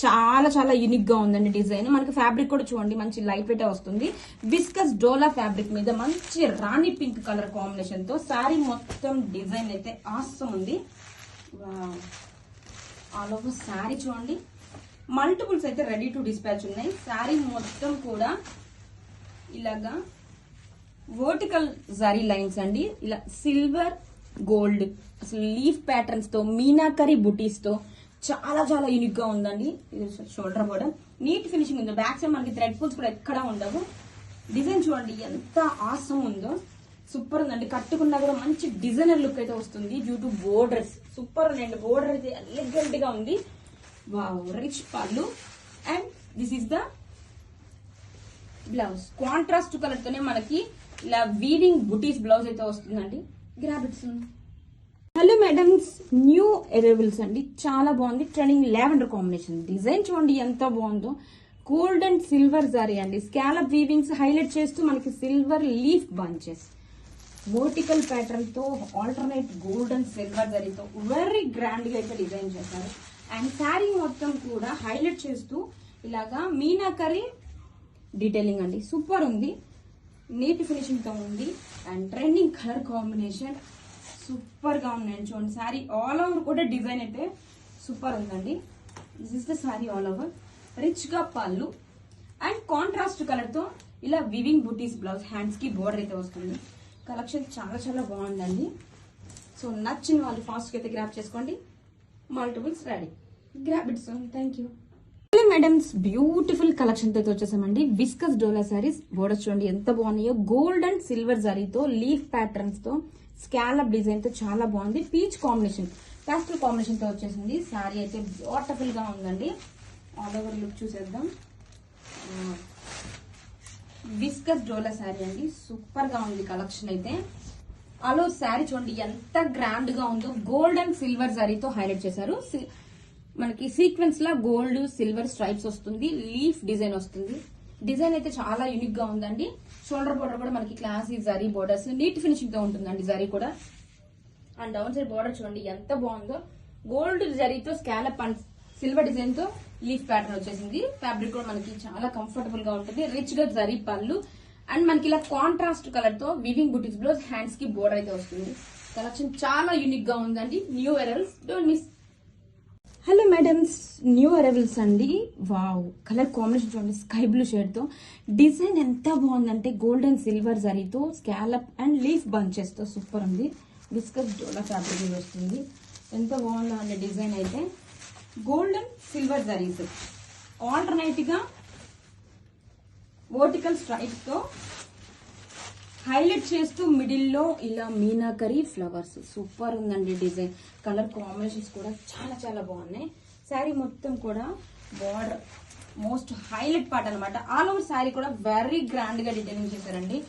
చాలా చాలా యూనిక్ గా ఉందండి డిజైన్. మనకి ఫ్యాబ్రిక్ కూడా చూడండి మంచి లైట్ వెయిట్ వస్తుంది. విస్కస్ డోలా ఫ్యాబ్రిక్ మీద మంచి రాణి పింక్ కలర్ కాంబినేషన్ తో శారీ మొత్తం డిజైన్ అయితే ఆసమ్ ఉంది. ఆల్ ఓవర్ శారీ చూడండి, మల్టిపుల్స్ అయితే రెడీ టు డిస్పాచ్ ఉన్నాయి. శారీ మొత్తం కూడా ఇలాగా వర్టికల్ జరీ లైన్స్ అండి. ఇలా సిల్వర్ గోల్డ్ అసలు లీఫ్ ప్యాటర్న్స్ తో మీనాకరీ బుటీస్ తో చాలా చాలా యూనిక్ గా ఉందండి. షోల్డర్ కూడా నీట్ ఫినిషింగ్ ఉంది. బ్యాక్ సైడ్ మనకి థ్రెడ్ ఫుల్స్ కూడా ఎక్కడా ఉండవు. డిజైన్ చూడండి ఎంత ఆసమ్ ఉందో, సూపర్ ఉందండి. కట్టుకున్నా కూడా మంచి డిజైనర్ లుక్ అయితే వస్తుంది డ్యూ టు బోర్డర్స్. సూపర్ ఉందండి, బోర్డర్ అయితే ఎలిగెంట్ గా ఉంది. వావ్, రిచ్ పళ్ళు and this is the blouse. Contrast colour తోనే మనకి ఇలా వీవింగ్ బుటీస్ బ్లౌజ్ అయితే వస్తుందండి. Grab it soon. Hello madams, new arrivals అండి. చాలా బాగుంది. Trending lavender combination. డిజైన్ చూడండి ఎంత బాగుందో. గోల్డ్ అండ్ సిల్వర్ జరీ అండి. స్కాలప్ వీవింగ్స్ హైలైట్ చేస్తూ మనకి silver leaf bunches, vertical pattern తో ఆల్టర్నేట్ గోల్డ్ అండ్ సిల్వర్ జరీతో వెరీ గ్రాండ్ గా అయితే డిజైన్ చేశారు. అండ్ శారీ మొత్తం కూడా హైలైట్ చేస్తూ ఇలాగా మీనాకరీ డీటెయిలింగ్ అండి. సూపర్ ఉంది, నీట్ ఫినిషింగ్ తో ఉంది. And trending colour combination super గా ఉన్నాయండి. చూడండి శారీ ఆల్ ఓవర్ కూడా డిజైన్ అయితే సూపర్ ఉందండి. This is the sari all over. Rich గా పళ్ళు అండ్ కాంట్రాస్ట్ కలర్ తో ఇలా వివింగ్ బుటీస్ బ్లౌజ్, హ్యాండ్స్ కి బోర్డర్ అయితే వస్తుంది. కలెక్షన్ చాలా చాలా బాగుందండి. సో నచ్చిన వాళ్ళు ఫాస్ట్ గా అయితే గ్రాప్ చేసుకోండి. Multiples ready. Grab it soon. Thank you. Hello madams, beautiful collection అయితే వచ్చేసామండి. విస్కస్ డోలా సారీస్ బోర్డర్స్ చూడండి ఎంత బాగున్నాయో. గోల్డ్ అండ్ సిల్వర్ జరీతో లీఫ్ ప్యాటర్న్స్ తో స్కాలప్ డిజైన్ తో చాలా బాగుంది. పీచ్ కాంబినేషన్, పాస్టల్ కాంబినేషన్ తో వచ్చేసింది. శారీ అయితే బ్యూటిఫుల్ గా ఉందండి. ఆల్ ఓవర్ లుక్ చూసేద్దాం. విస్కస్ డోలా శారీ అండి. సూపర్ గా ఉంది కలెక్షన్ అయితే. అలో శారీ చూడండి ఎంత గ్రాండ్ గా ఉందో. గోల్డ్ అండ్ సిల్వర్ జరీతో హైలైట్ చేశారు. మనకి సీక్వెన్స్ లా గోల్డ్ సిల్వర్ స్ట్రైప్స్ వస్తుంది. లీఫ్ డిజైన్ వస్తుంది. డిజైన్ అయితే చాలా యూనిక్ గా ఉందండి. షోల్డర్ బోర్డర్ కూడా మనకి classy zari borders, neat finishing తో ఉంటుందండి జరీ కూడా. అండ్ డౌన్ సైడ్ బోర్డర్ చూడండి ఎంత బాగుందో. గోల్డ్ జరీతో స్కాలప్ అండ్ సిల్వర్ డిజైన్ తో లీఫ్ ప్యాటర్న్ వచ్చేసింది. ఫ్యాబ్రిక్ కూడా మనకి చాలా కంఫర్టబుల్ గా ఉంటుంది. రిచ్ గా జరీ పళ్ళు అండ్ మనకి ఇలా కాంట్రాస్ట్ కలర్ తో వివింగ్ బుటీస్ బ్లౌజ్, హ్యాండ్స్ కి బోర్డర్ అయితే వస్తుంది. కలెక్షన్ చాలా యూనిక్ గా ఉందండి. New arrivals, don't miss. Hello madams, new arrivals అండి. వావ్, కలర్ కాంబినేషన్ చూడండి స్కై బ్లూ షేడ్ తో. డిజైన్ ఎంత బాగుందంటే గోల్డ్ అండ్ సిల్వర్ జరీతో స్కాలప్ అండ్ లీఫ్ బంచెస్ తో సూపర్ ఉంది. విస్కస్ డోలా ఫ్యాబ్రిక్ వస్తుంది. ఎంత బాగుందో అండి డిజైన్ అయితే. Gold and silver zaris alternate గా వర్టికల్ స్ట్రైప్స్ తో హైలైట్ చేస్తూ మిడిల్ లో ఇలా మీనాకరీ ఫ్లవర్స్. సూపర్ ఉందండి డిజైన్. కలర్ కాంబినేషన్స్ కూడా చాలా చాలా బాగున్నాయి. శారీ మొత్తం కూడా బార్డర్ మోస్ట్ హైలైట్ పార్ట్ అనమాట. ఆల్ ఓవర్ శారీ కూడా వెరీ గ్రాండ్ గా డిజైనింగ్ చేశారండి.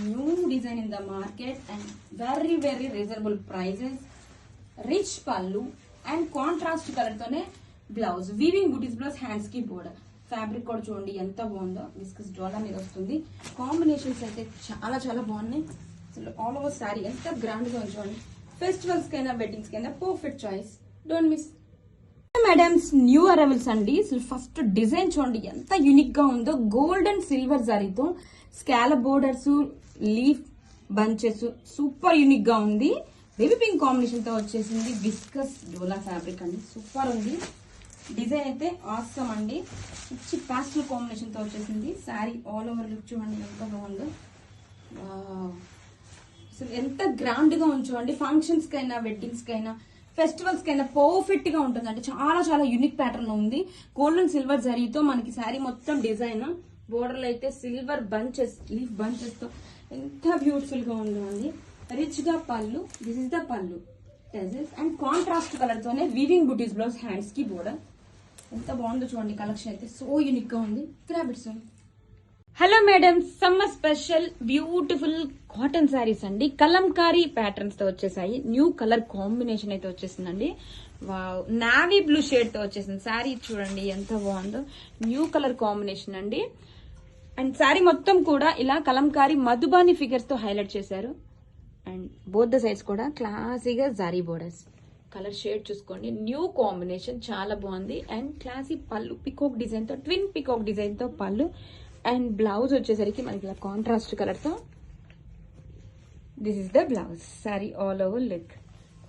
New design in the market and very very reasonable prices. Rich పళ్ళు అండ్ కాంట్రాస్ట్ కలర్ తోనే బ్లౌజ్, వీవింగ్ బుటీస్ బ్లౌజ్, హ్యాండ్స్ కి బోర్డర్. ఫ్యాబ్రిక్ కూడా చూడండి ఎంత బాగుందో. విస్కస్ డోలా మీద వస్తుంది. కాంబినేషన్స్ అయితే చాలా చాలా బాగున్నాయి. అసలు ఆల్ ఓవర్ శారీ ఎంత గ్రాండ్ గా చూడండి. ఫెస్టివల్స్ కైనా వెడ్డింగ్స్ కైనా perfect choice. Don't miss. Madams, new arrivals అండి. అసలు ఫస్ట్ డిజైన్ చూడండి ఎంత యూనిక్ గా ఉందో. గోల్డ్ అండ్ సిల్వర్ జరీతో scallop borders, leaf bunches super unique గా ఉంది. బేబీ పింక్ కాంబినేషన్ తో వచ్చేసింది. విస్కస్ డోలా ఫ్యాబ్రిక్ అండి. సూపర్ ఉంది. డిజైన్ అయితే ఆసమ్ అండి. మంచి పాస్టల్ కాంబినేషన్ తో వచ్చేసింది. శారీ ఆల్ ఓవర్ లుక్ చూడండి ఎంత బాగుందో. అసలు ఎంత గ్రాండ్ గా ఉంచండి. ఫంక్షన్స్ కైనా వెడ్డింగ్స్ కైనా ఫెస్టివల్స్ కైనా పర్ఫెక్ట్ గా ఉంటుందండి. చాలా చాలా యూనిక్ ప్యాటర్న్ ఉంది. గోల్డ్ అండ్ సిల్వర్ జరీతో మనకి శారీ మొత్తం డిజైన్. బోర్డర్ లో అయితే సిల్వర్ బంచెస్, లీఫ్ బంచెస్ తో ఎంత బ్యూటిఫుల్ గా ఉందో అండి. రిచ్ గా పళ్ళు. దిస్ ఇస్ ద పళ్ళు. టెజల్స్ అండ్ కాంట్రాస్ట్ కలర్ తోనే వీవింగ్ బుటీస్ బ్లౌజ్ హ్యాండ్స్ కి బోర్డర్. ఎంత బాగుందో చూడండి, కలెక్షన్ అయితే సో యూనిక్ గా ఉంది. Grab it sir. Hello madam, summer special beautiful cotton saris అండి. కలంకారీ ప్యాటర్న్స్ తో వచ్చేసాయి. న్యూ కలర్ కాంబినేషన్ అయితే వచ్చేసిందండి. వావ్, నావీ బ్లూ షేడ్ తో వచ్చేసింది శారీ. చూడండి ఎంత బాగుందో, న్యూ కలర్ కాంబినేషన్ అండి. అండ్ శారీ మొత్తం కూడా ఇలా కలంకారీ మధుబాని ఫిగర్స్ తో హైలైట్ చేశారు. అండ్ బోత్ ద సైడ్స్ కూడా క్లాసీగా జరీ బోర్డర్స్. కలర్ షేడ్ చూసుకోండి, న్యూ కాంబినేషన్ చాలా బాగుంది. అండ్ క్లాసీ పళ్ళు, పికాక్ డిజైన్ తో, ట్విన్ పికాక్ డిజైన్ తో పళ్ళు. అండ్ బ్లౌజ్ వచ్చేసరికి మనకి ఇలా కాంట్రాస్ట్ కలర్ తో. This is the blouse. Sorry all over look.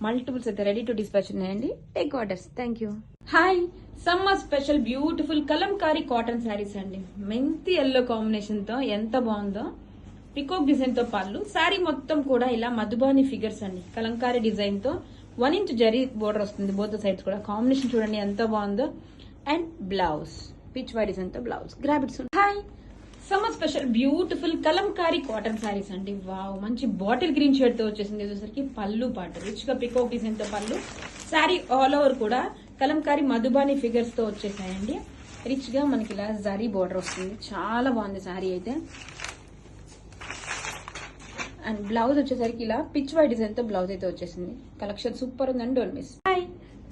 Multiples అయితే రెడీ టు డిస్పాచ్ ఉన్నాయండి. Take orders. Thank you. Hi, summer special beautiful Kalamkari cotton saris అండి. మెంతి ఎల్లో కాంబినేషన్ తో ఎంత బాగుందో. పికాక్ డిజైన్ తో పళ్ళు. శారీ మొత్తం కూడా ఇలా మధుబాని ఫిగర్స్ అండి. కలంకారీ డిజైన్ తో 1 ఇంచ్ జరీ బోర్డర్ వస్తుంది. బోత్ సైడ్స్ కూడా కాంబినేషన్ చూడండి ఎంత బాగుందో. And blouse Pichwai design తో blouse. Grab it. Hi, summer special beautiful Kalamkari cotton saris అండి. వావ్, మంచి బాటిల్ గ్రీన్ షేడ్ తో వచ్చేసింది. వచ్చేసరికి పళ్ళు పాట రిచ్ గా పికాక్ డిజైన్ తో పళ్ళు. శారీ ఆల్ ఓవర్ కూడా కలంకారీ మధుబాని ఫిగర్స్ తో వచ్చేసాయండి. రిచ్ గా మనకి ఇలా జరీ బోర్డర్ వస్తుంది. చాలా బాగుంది శారీ అయితే. అండ్ బ్లౌజ్ వచ్చేసరికి ఇలా పిచ్ వై డిజైన్ తో బ్లౌజ్ అయితే వచ్చేసింది. కలెక్షన్ సూపర్ ఉందండి, don't miss. Hi,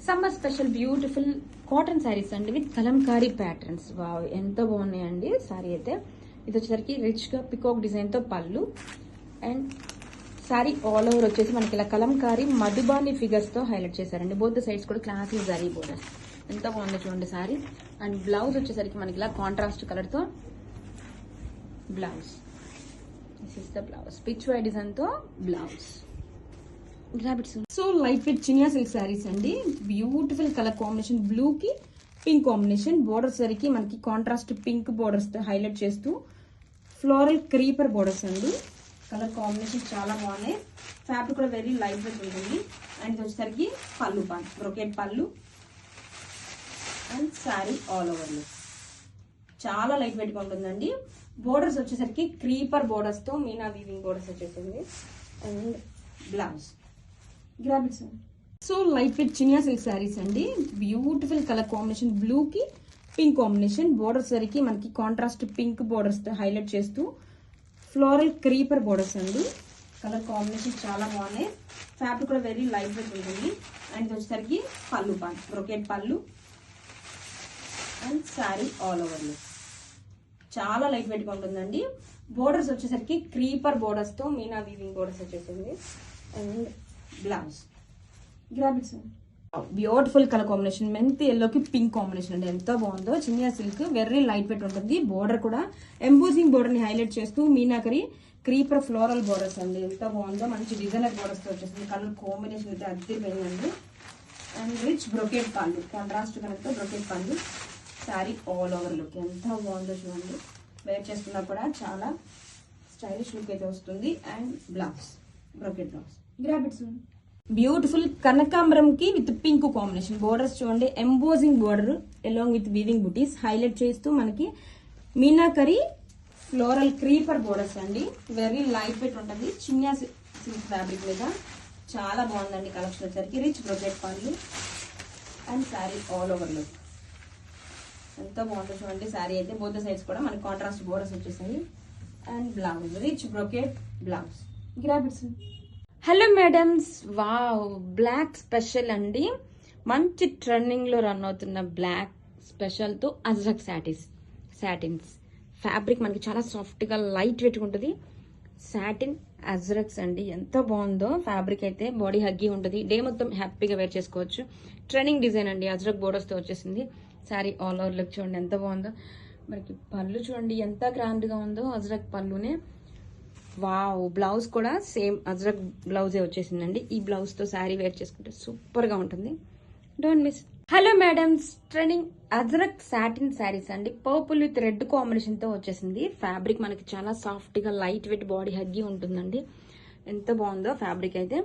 summer special beautiful cotton saris అండి విత్ కలంకారీ ప్యాటర్న్స్. వావ్, ఎంత బాగున్నాయండి శారీ అయితే. ఇది వచ్చేసరికి రిచ్ గా పికాక్ డిజైన్ తో పళ్ళు. అండ్ శారీ ఆల్ ఓవర్ వచ్చేసి మనకి ఇలా కలంకారీ మధుబాని ఫిగర్స్ తో హైలైట్ చేశారండి. బోత్ సైడ్స్ కూడా క్లాసీ జరీ బోర్డర్స్. ఎంత బాగుందో చూడండి శారీ. అండ్ బ్లౌజ్ వచ్చేసరికి మనకి ఇలా కాంట్రాస్ట్ కలర్ తో blouse. This is the blouse. Pichwai design తో blouse. So light weight Chiniya silk saris అండి. బ్యూటిఫుల్ కలర్ కాంబినేషన్, బ్లూ కి పింక్ కాంబినేషన్. బోర్డర్స్ సరికి మనకి కాంట్రాస్ట్ పింక్ బోర్డర్స్ తో హైలైట్ చేస్తూ ఫ్లోరల్ క్రీపర్ బోర్డర్స్ అండి. కలర్ కాంబినేషన్ చాలా బాగున్నాయి. ఫ్యాబ్రిక్ కూడా వెరీ లైట్ వెయిట్ ఉంటుంది. అండ్ ఇది వచ్చేసరికి పళ్ళు పాన్, బ్రొకెట్ పళ్ళు. And sari all over look చాలా లైట్ వెయిట్ గా ఉంటుందండి. బోర్డర్స్ వచ్చేసరికి క్రీపర్ బోర్డర్స్ తో మీనా వీవింగ్ బోర్డర్స్ వచ్చేసింది. And blouse. Grab it. So light weight Chiniya silk saris అండి. బ్యూటిఫుల్ కలర్ కాంబినేషన్, బ్లూ కి పింక్ కాంబినేషన్. బోర్డర్స్ సరికి మనకి కాంట్రాస్ట్ పింక్ బోర్డర్స్ తో హైలైట్ చేస్తూ ఫ్లోరల్ క్రీపర్ బోర్డర్స్ అండి. కలర్ కాంబినేషన్ చాలా బాగున్నాయి. ఫ్యాబ్రిక్ కూడా వెరీ లైట్ వెయిట్ ఉంటుంది. అండ్ ఇది వచ్చేసరికి పళ్ళు పాన్, బ్రొకెట్ పళ్ళు. And sari all over look చాలా లైట్ వెయిట్ గా ఉంటుందండి. బోర్డర్స్ వచ్చేసరికి క్రీపర్ బోర్డర్స్ తో మీనా వీవింగ్ బోర్డర్స్ వచ్చేసింది. And blouse. Grab it. Beautiful colour combination, మెంతి ఎల్లోకి పింక్ కాంబినేషన్ అండి. ఎంత బాగుందో. Chiniya silk very light weight ఉంటుంది. బోర్డర్ కూడా ఎంబోజింగ్ బోర్డర్ ని హైలైట్ చేస్తూ మీనాకరి క్రీపర్ ఫ్లోరల్ బోర్డర్స్ అండి. ఎంత బాగుందో, మంచి డిజైనర్ బోర్డర్స్ తో వచ్చేసింది. కలర్ కాంబినేషన్ అయితే అద్దరిపోయిందండి. అండ్ రిచ్ బ్రొకెట్ పళ్ళు, కాంట్రాస్ట్ కలర్ తో బ్రొకెట్ పళ్ళు. శారీ ఆల్ ఓవర్ లుక్ ఎంత బాగుందో చూడండి. వేర్ చేసుకున్నా కూడా చాలా స్టైలిష్ లుక్ అయితే వస్తుంది. And blouse, brocade blouse. Grab it. Beautiful కనకాంబరం కి విత్ పింక్ కాంబినేషన్. బోర్డర్స్ చూడండి, embossing border along with weaving buttis highlight చేస్తూ మనకి మీనాకరి ఫ్లోరల్ క్రీపర్ బోర్డర్స్ అండి. వెరీ లైట్ వెయిట్ ఉంటుంది. చిన్న సిల్క్ ఫ్యాబ్రిక్ మీద చాలా బాగుందండి. కలెక్షన్ వచ్చేసరికి రిచ్ బ్రొకెట్ పళ్ళు. And sari all over look ఎంత బాగుందో చూడండి. శారీ అయితే బోత్ సైడ్స్ కూడా మనకి కాంట్రాస్ట్ బోర్డర్స్ వచ్చేసాయి. And blouse rich brocade blouse. Grab it. Hello madams, wow, black special అండి. మంచి ట్రెండింగ్ లో రన్ అవుతున్న బ్లాక్ స్పెషల్ తో అజ్రక్ సాటిన్స్. ఫ్యాబ్రిక్ మనకి చాలా సాఫ్ట్ గా లైట్ వెయిట్ ఉంటుంది. సాటిన్ అజ్రక్స్ అండి. ఎంత బాగుందో ఫ్యాబ్రిక్ అయితే. బాడీ హగ్గి ఉంటుంది. డే మొత్తం హ్యాపీగా వేర్ చేసుకోవచ్చు. ట్రెండింగ్ డిజైన్ అండి. అజ్రక్ బోర్డర్స్ తో వచ్చేసింది. శారీ ఆల్ ఓవర్ లుక్ చూడండి ఎంత బాగుందో. మనకి పళ్ళు చూడండి ఎంత గ్రాండ్ గా ఉందో. అజ్రక్ పళ్ళునే. వావ్, బ్లౌజ్ కూడా సేమ్ అజ్రక్ బ్లౌజే వచ్చేసిందండి. ఈ బ్లౌజ్ తో శారీ వేర్ చేసుకుంటే సూపర్ గా ఉంటుంది. Don't miss. Hello madams, trending Ajrakh satin saris అండి. పర్పుల్ విత్ రెడ్ కాంబినేషన్ తో వచ్చేసింది. ఫ్యాబ్రిక్ మనకి చాలా సాఫ్ట్ గా లైట్ వెయిట్ బాడీ హగ్గి ఉంటుందండి. ఎంత బాగుందో ఫ్యాబ్రిక్ అయితే.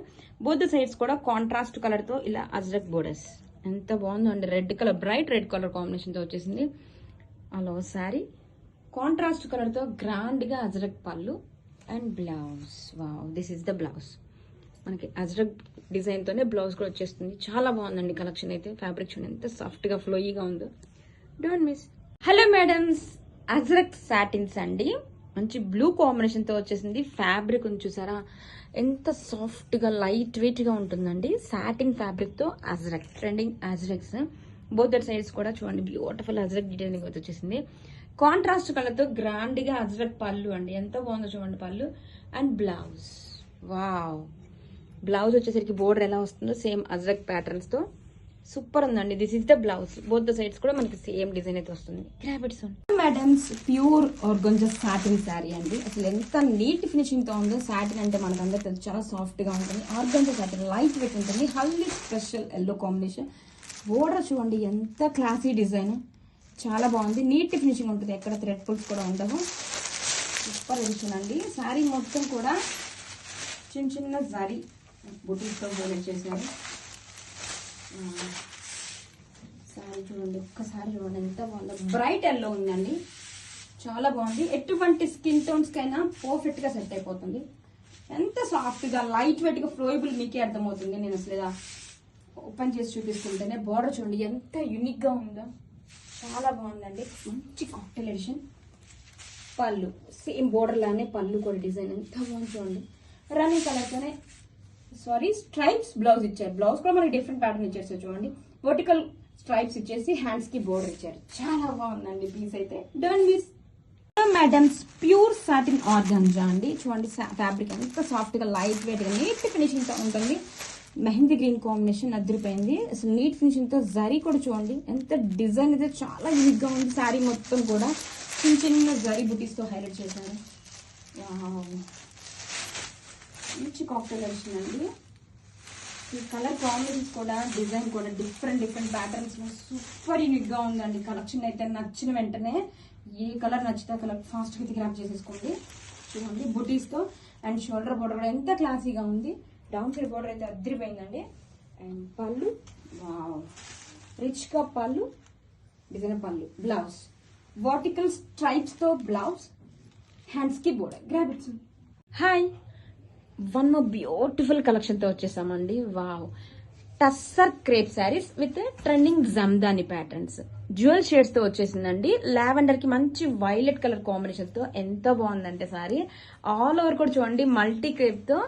బోత్ సైడ్స్ కూడా కాంట్రాస్ట్ కలర్ తో ఇలా అజ్రక్ బోర్డర్స్. ఎంత బాగుందో అండి. Red colour, bright red colour combination తో వచ్చేసింది. అలా శారీ కాంట్రాస్ట్ కలర్ తో గ్రాండ్ గా అజ్రక్ పళ్ళు. And blouse. Wow, this is the blouse. మనకి అజ్రక్ డిజైన్ తోనే బ్లౌజ్ కూడా వచ్చేస్తుంది. చాలా బాగుందండి కలెక్షన్ అయితే. ఫ్యాబ్రిక్ చూడండి ఎంత సాఫ్ట్ గా ఫ్లోయీగా ఉందో. Don't miss. Hello madams, ajrak satins అండి. మంచి బ్లూ కాంబినేషన్ తో వచ్చేసింది. ఫ్యాబ్రిక్ చూసారా ఎంత సాఫ్ట్ గా లైట్ వెయిట్ గా ఉంటుందండి. సాటిన్ ఫ్యాబ్రిక్ తో Ajrakh, trending Ajrakhs. Both sides కూడా చూడండి బ్యూటిఫుల్ అజ్రక్ డీటెయిలింగ్ వచ్చేసింది. కాంట్రాస్ట్ కలర్ తో గ్రాండ్ గా అజ్రక్ పళ్ళు అండి. ఎంత బాగుందో చూడండి pallu. And blouse, wow, blouse వచ్చేసరికి బోర్డర్ ఎలా వస్తుందో సేమ్ అజ్రక్ ప్యాటర్న్స్ తో సూపర్ ఉందండి. This is the blouse. Both the sides కూడా మనకి సేమ్ డిజైన్ అయితే వస్తుంది. Grab its madams pure organza satin sari అండి. అసలు ఎంత నీట్ ఫినిషింగ్ తో ఉందో. సాటిన్ అంటే మనకు అందరికీ తెలుసు చాలా సాఫ్ట్ గా ఉంటుంది. ఆర్గంజా సాటిన్ లైట్ వెయిట్ ఉంటుంది. Highly special yellow combination. Border చూడండి ఎంత క్లాసీ డిజైన్, చాలా బాగుంది. నీట్ ఫినిషింగ్ ఉంటుంది, ఎక్కడ థ్రెడ్ పుల్స్ కూడా ఉండవు. సూపర్ ఎడిషన్ అండి. శారీ మొత్తం కూడా చిన్న చిన్న జరీ బుటీస్తో హైలైట్ చేశారు. శారీ చూడండి ఒక్కసారి చూడండి ఎంత బాగుందో. బ్రైట్ ఎల్లో ఉందండి, చాలా బాగుంది. ఎటువంటి స్కిన్ టోన్స్ కైనా పర్ఫెక్ట్ గా సెట్ అయిపోతుంది. ఎంత సాఫ్ట్ గా లైట్ వెయిట్ గా ఫ్లోయబుల్ మీకే అర్థమవుతుంది. నేను అసలు ఓపెన్ చేసి చూపిస్తుంటేనే. బోర్డర్ చూడండి ఎంత యూనిక్ గా ఉందో, చాలా బాగుందండి. మంచి కాక్టైల్ ఎడిషన్. పళ్ళు సేమ్ బోర్డర్ లానే పళ్ళు కూడా డిజైన్ ఎంత బాగుంది చూడండి. రన్నింగ్ కలర్ తోనే స్ట్రైప్స్ బ్లౌజ్ ఇచ్చారు. బ్లౌజ్ కూడా మనకి డిఫరెంట్ ప్యాటర్న్ ఇచ్చేస్తారు చూడండి. వర్టికల్ స్ట్రైప్స్ ఇచ్చేసి హ్యాండ్స్ కి బోర్డర్ ఇచ్చారు. చాలా బాగుందండి పీస్ అయితే. Don't miss. Madams pure satin organza అండి. చూడండి ఫ్యాబ్రిక్ ఎంత సాఫ్ట్ గా లైట్ వెయిట్ గా నీట్ ఫినిషింగ్ తో ఉంటుంది. మెహందీ గ్రీన్ కాంబినేషన్ అదిరిపోయింది. అసలు నీట్ ఫినిషింగ్ తో జరీ కూడా చూడండి ఎంత డిజైన్ అయితే చాలా యూనిక్ గా ఉంది. శారీ మొత్తం కూడా చిన్న చిన్న జరీ బుటీస్ తో హైలైట్ చేశారు. మంచి కాక్టైల్ ఎడిషన్ అండి. ఈ కలర్ కాంబినేషన్స్ కూడా డిజైన్ కూడా డిఫరెంట్ ప్యాటర్న్స్ లో సూపర్ యూనిక్ గా ఉందండి. కలెక్షన్ అయితే నచ్చిన వెంటనే ఏ కలర్ నచ్చితే కలర్ ఫాస్ట్ గా గ్రాప్ చేసేసుకోండి. చూడండి బుటీస్ తో అండ్ షోల్డర్ బోర్డర్ కూడా ఎంత క్లాసీగా ఉంది. డౌన్ సైడ్ బోర్డర్ అయితే అదిరిపోయిందండి. అండ్ పళ్ళు రిచ్ గా pallu, design pallu. Blouse vertical stripes తో బ్లౌజ్, హ్యాండ్స్ కి border. Grab its. Hi, one more beautiful collection తో వచ్చేసామండి. Wow, tussar crepe saris with trending Jamdani patterns. Jewel shades తో వచ్చేసిందండి. లావెండర్ కి మంచి వైలెట్ కలర్ కాంబినేషన్ తో ఎంత బాగుందంటే సారీ. ఆల్ ఓవర్ కూడా చూడండి మల్టీ క్రేప్ తో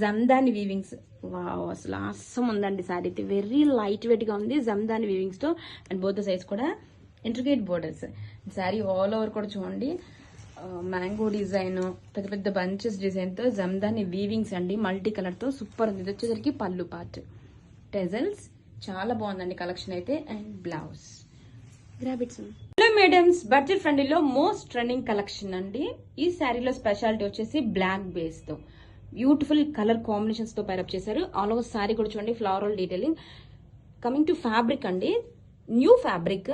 జమ్దాని వీవింగ్స్. వావ్, అసలు అస్సం ఉందండి సారీ అయితే. వెరీ లైట్ వెయిట్ గా ఉంది జమ్దాని వీవింగ్స్ తో. అండ్ బోత్ సైడ్స్ కూడా intricate borders. Sorry all over కూడా చూడండి మ్యాంగో డిజైన్, పెద్ద పెద్ద బంచెస్ డిజైన్ తో జమ్దాని వీవింగ్స్ అండి. మల్టీ కలర్ తో సూపర్ ఉంది. ఇది వచ్చేసరికి పళ్ళు పార్ట్, టెజల్స్. చాలా బాగుందండి కలెక్షన్ అయితే. And blouse. గ్రాబిట్స్. Hello madams, budget ఫ్రెండ్లీలో మోస్ట్ ట్రెండింగ్ కలెక్షన్ అండి. ఈ శారీలో స్పెషాలిటీ వచ్చేసి బ్లాక్ బేస్ తో బ్యూటిఫుల్ కలర్ కాంబినేషన్స్ తో పైరప్ చేశారు. ఆల్ ఓవర్ శారీ కూడా చూడండి floral detailing. Coming to fabric అండి, న్యూ ఫ్యాబ్రిక్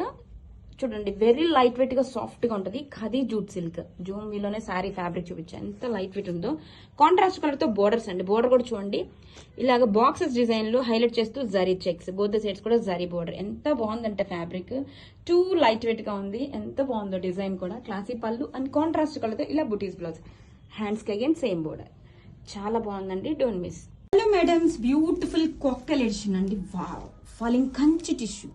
చూడండి. వెరీ లైట్ వెయిట్ గా సాఫ్ట్ గా ఉంటుంది. Khadi jute silk. జూమ్ వీలోనే శారీ ఫ్యాబ్రిక్ చూపించాను ఎంత లైట్ వెయిట్ ఉందో. కాంట్రాస్ట్ కలర్ తో బోర్డర్స్ అండి. బోర్డర్ కూడా చూడండి ఇలాగ బాక్సెస్ డిజైన్ లో హైలైట్ చేస్తూ జరీ చెక్స్. బోత్ సైడ్స్ కూడా జరీ బోర్డర్. ఎంత బాగుందంటే ఫ్యాబ్రిక్ టూ లైట్ వెయిట్ గా ఉంది. ఎంత బాగుందో డిజైన్ కూడా. క్లాసీ పళ్ళు అండ్ కాంట్రాస్ట్ కలర్ తో ఇలా బుటీస్ బ్లౌజ్. హ్యాండ్స్ కి అగైన్ సేమ్ బోర్డర్. చాలా బాగుందండి. Don't miss. Hello madams, beautiful cocktail edition అండి. Wow, falling Kanchi tissue.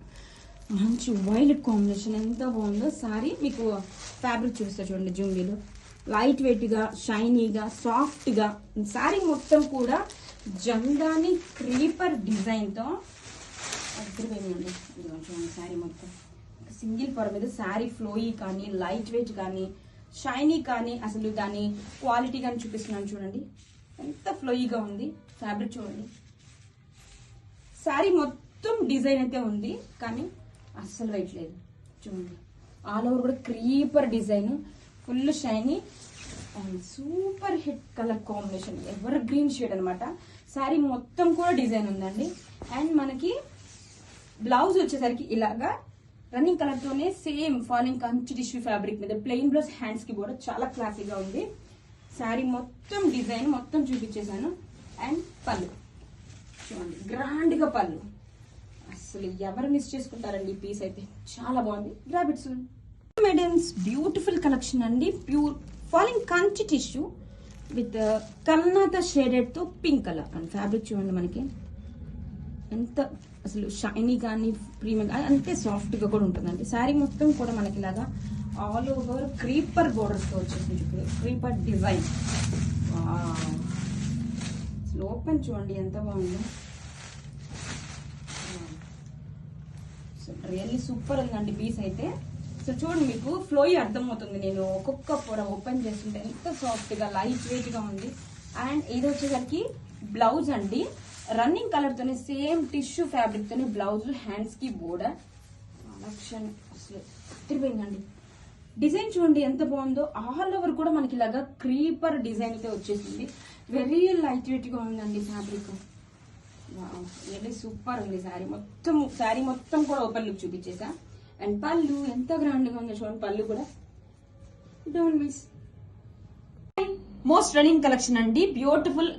మంచి వైలెట్ కాంబినేషన్ ఎంత బాగుందో. సారీ మీకు ఫ్యాబ్రిక్ చూపిస్తా చూడండి. జుంగీలు లైట్ వెయిట్ గా షైనీగా సాఫ్ట్ గా. సారీ మొత్తం కూడా జందాని క్రీపర్ డిజైన్ తో అదిరిపోయిందండి. చూడండి సారీ మొత్తం సింగిల్ పొర మీద. సారీ ఫ్లోయీ కానీ లైట్ వెయిట్ కానీ షైనీ కానీ అసలు దాని క్వాలిటీ కానీ చూపిస్తున్నాను చూడండి ఎంత ఫ్లోయీగా ఉంది. ఫ్యాబ్రిక్ చూడండి. సారీ మొత్తం డిజైన్ అయితే ఉంది కానీ అస్సలు వెయిట్ లేదు. చూడండి ఆల్ ఓవర్ కూడా creeper design, full shiny and super hit colour combination. Ever green shade అనమాట. శారీ మొత్తం కూడా డిజైన్ ఉందండి. అండ్ మనకి బ్లౌజ్ వచ్చేసరికి ఇలాగా రన్నింగ్ కలర్ తోనే same falling Kanchi tissue fabric మీద ప్లెయిన్ బ్లౌజ్, హ్యాండ్స్ కి కూడా చాలా క్లాసీగా ఉంది. శారీ మొత్తం డిజైన్ మొత్తం చూపించేశాను. అండ్ పళ్ళు చూడండి గ్రాండ్ గా పళ్ళు. అసలు ఎవరు మిస్ చేసుకుంటారండి ఈ పీస్ అయితే. చాలా బాగుంది. గ్రాబిట్స్. మేడమ్స్, బ్యూటిఫుల్ కలెక్షన్ అండి. Pure falling Kanchi tissue with కల్నాత షేడెడ్ తో పింక్ కలర్. అండ్ ఫ్యాబ్రిక్ చూడండి మనకి ఎంత అసలు షైనీ కానీ ప్రీమియం కానీ అంతే సాఫ్ట్గా కూడా ఉంటుందండి. శారీ మొత్తం కూడా మనకి ఇలాగా ఆల్ ఓవర్ క్రీపర్ బోర్డర్స్తో వచ్చేసింది. క్రీపర్ డిజైన్ అసలు ఓపెన్ చూడండి ఎంత బాగుందో. సో రియల్లీ సూపర్ ఉందండి పీస్ అయితే. సో చూడండి మీకు ఫ్లోయి అర్థమవుతుంది. నేను ఒక్కొక్క పొర ఓపెన్ చేస్తుంటే ఎంత సాఫ్ట్గా లైట్ వెయిట్గా ఉంది. అండ్ ఇది వచ్చేసరికి బ్లౌజ్ అండి, రన్నింగ్ కలర్ తోనే సేమ్ టిష్యూ ఫ్యాబ్రిక్ తోనే బ్లౌజ్, హ్యాండ్స్ కి బోర్డర్ కలెక్షన్ అసలు తిరిపోయిందండి. డిజైన్ చూడండి ఎంత బాగుందో. ఆల్ ఓవర్ కూడా మనకి ఇలాగా క్రీపర్ డిజైన్ అయితే వచ్చేసింది. వెరీ లైట్ వెయిట్ గా ఉందండి ఫ్యాబ్రిక్. వెరీ సూపర్ ఉంది. శారీ మొత్తం కూడా ఓపెన్ లుక్ చూపించేసా. అండ్ పళ్ళు ఎంత గ్రాండ్ గా ఉందో చూడండి. పళ్ళు కూడా don't miss. Most running collection అండి, బ్యూటిఫుల్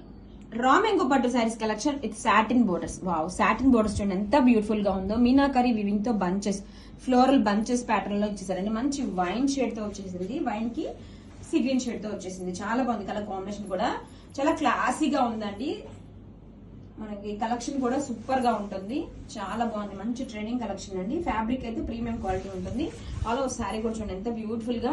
రా మ్యాంగో పట్టు saris collection with satin borders. Wow, satin borders చూడండి ఎంత బ్యూటిఫుల్ గా ఉందో. మీనాకరీ వివింగ్ తో బంచెస్, ఫ్లోరల్ బంచెస్ ప్యాటర్న్ లో ఇచ్చేసారండి. మంచి వైన్ షేడ్ తో వచ్చేసింది. వైన్ కి సీ గ్రీన్ షేడ్ తో వచ్చేసింది. చాలా బాగుంది. కలర్ కాంబినేషన్ కూడా చాలా క్లాసీగా ఉందండి. మనకి కలెక్షన్ కూడా సూపర్ గా ఉంటుంది. చాలా బాగుంది. మంచి ట్రెండింగ్ కలెక్షన్ అండి. ఫ్యాబ్రిక్ అయితే ప్రీమియం క్వాలిటీ ఉంటుంది. ఆల్ ఓవర్ శారీ కూడా చూడండి ఎంత బ్యూటిఫుల్ గా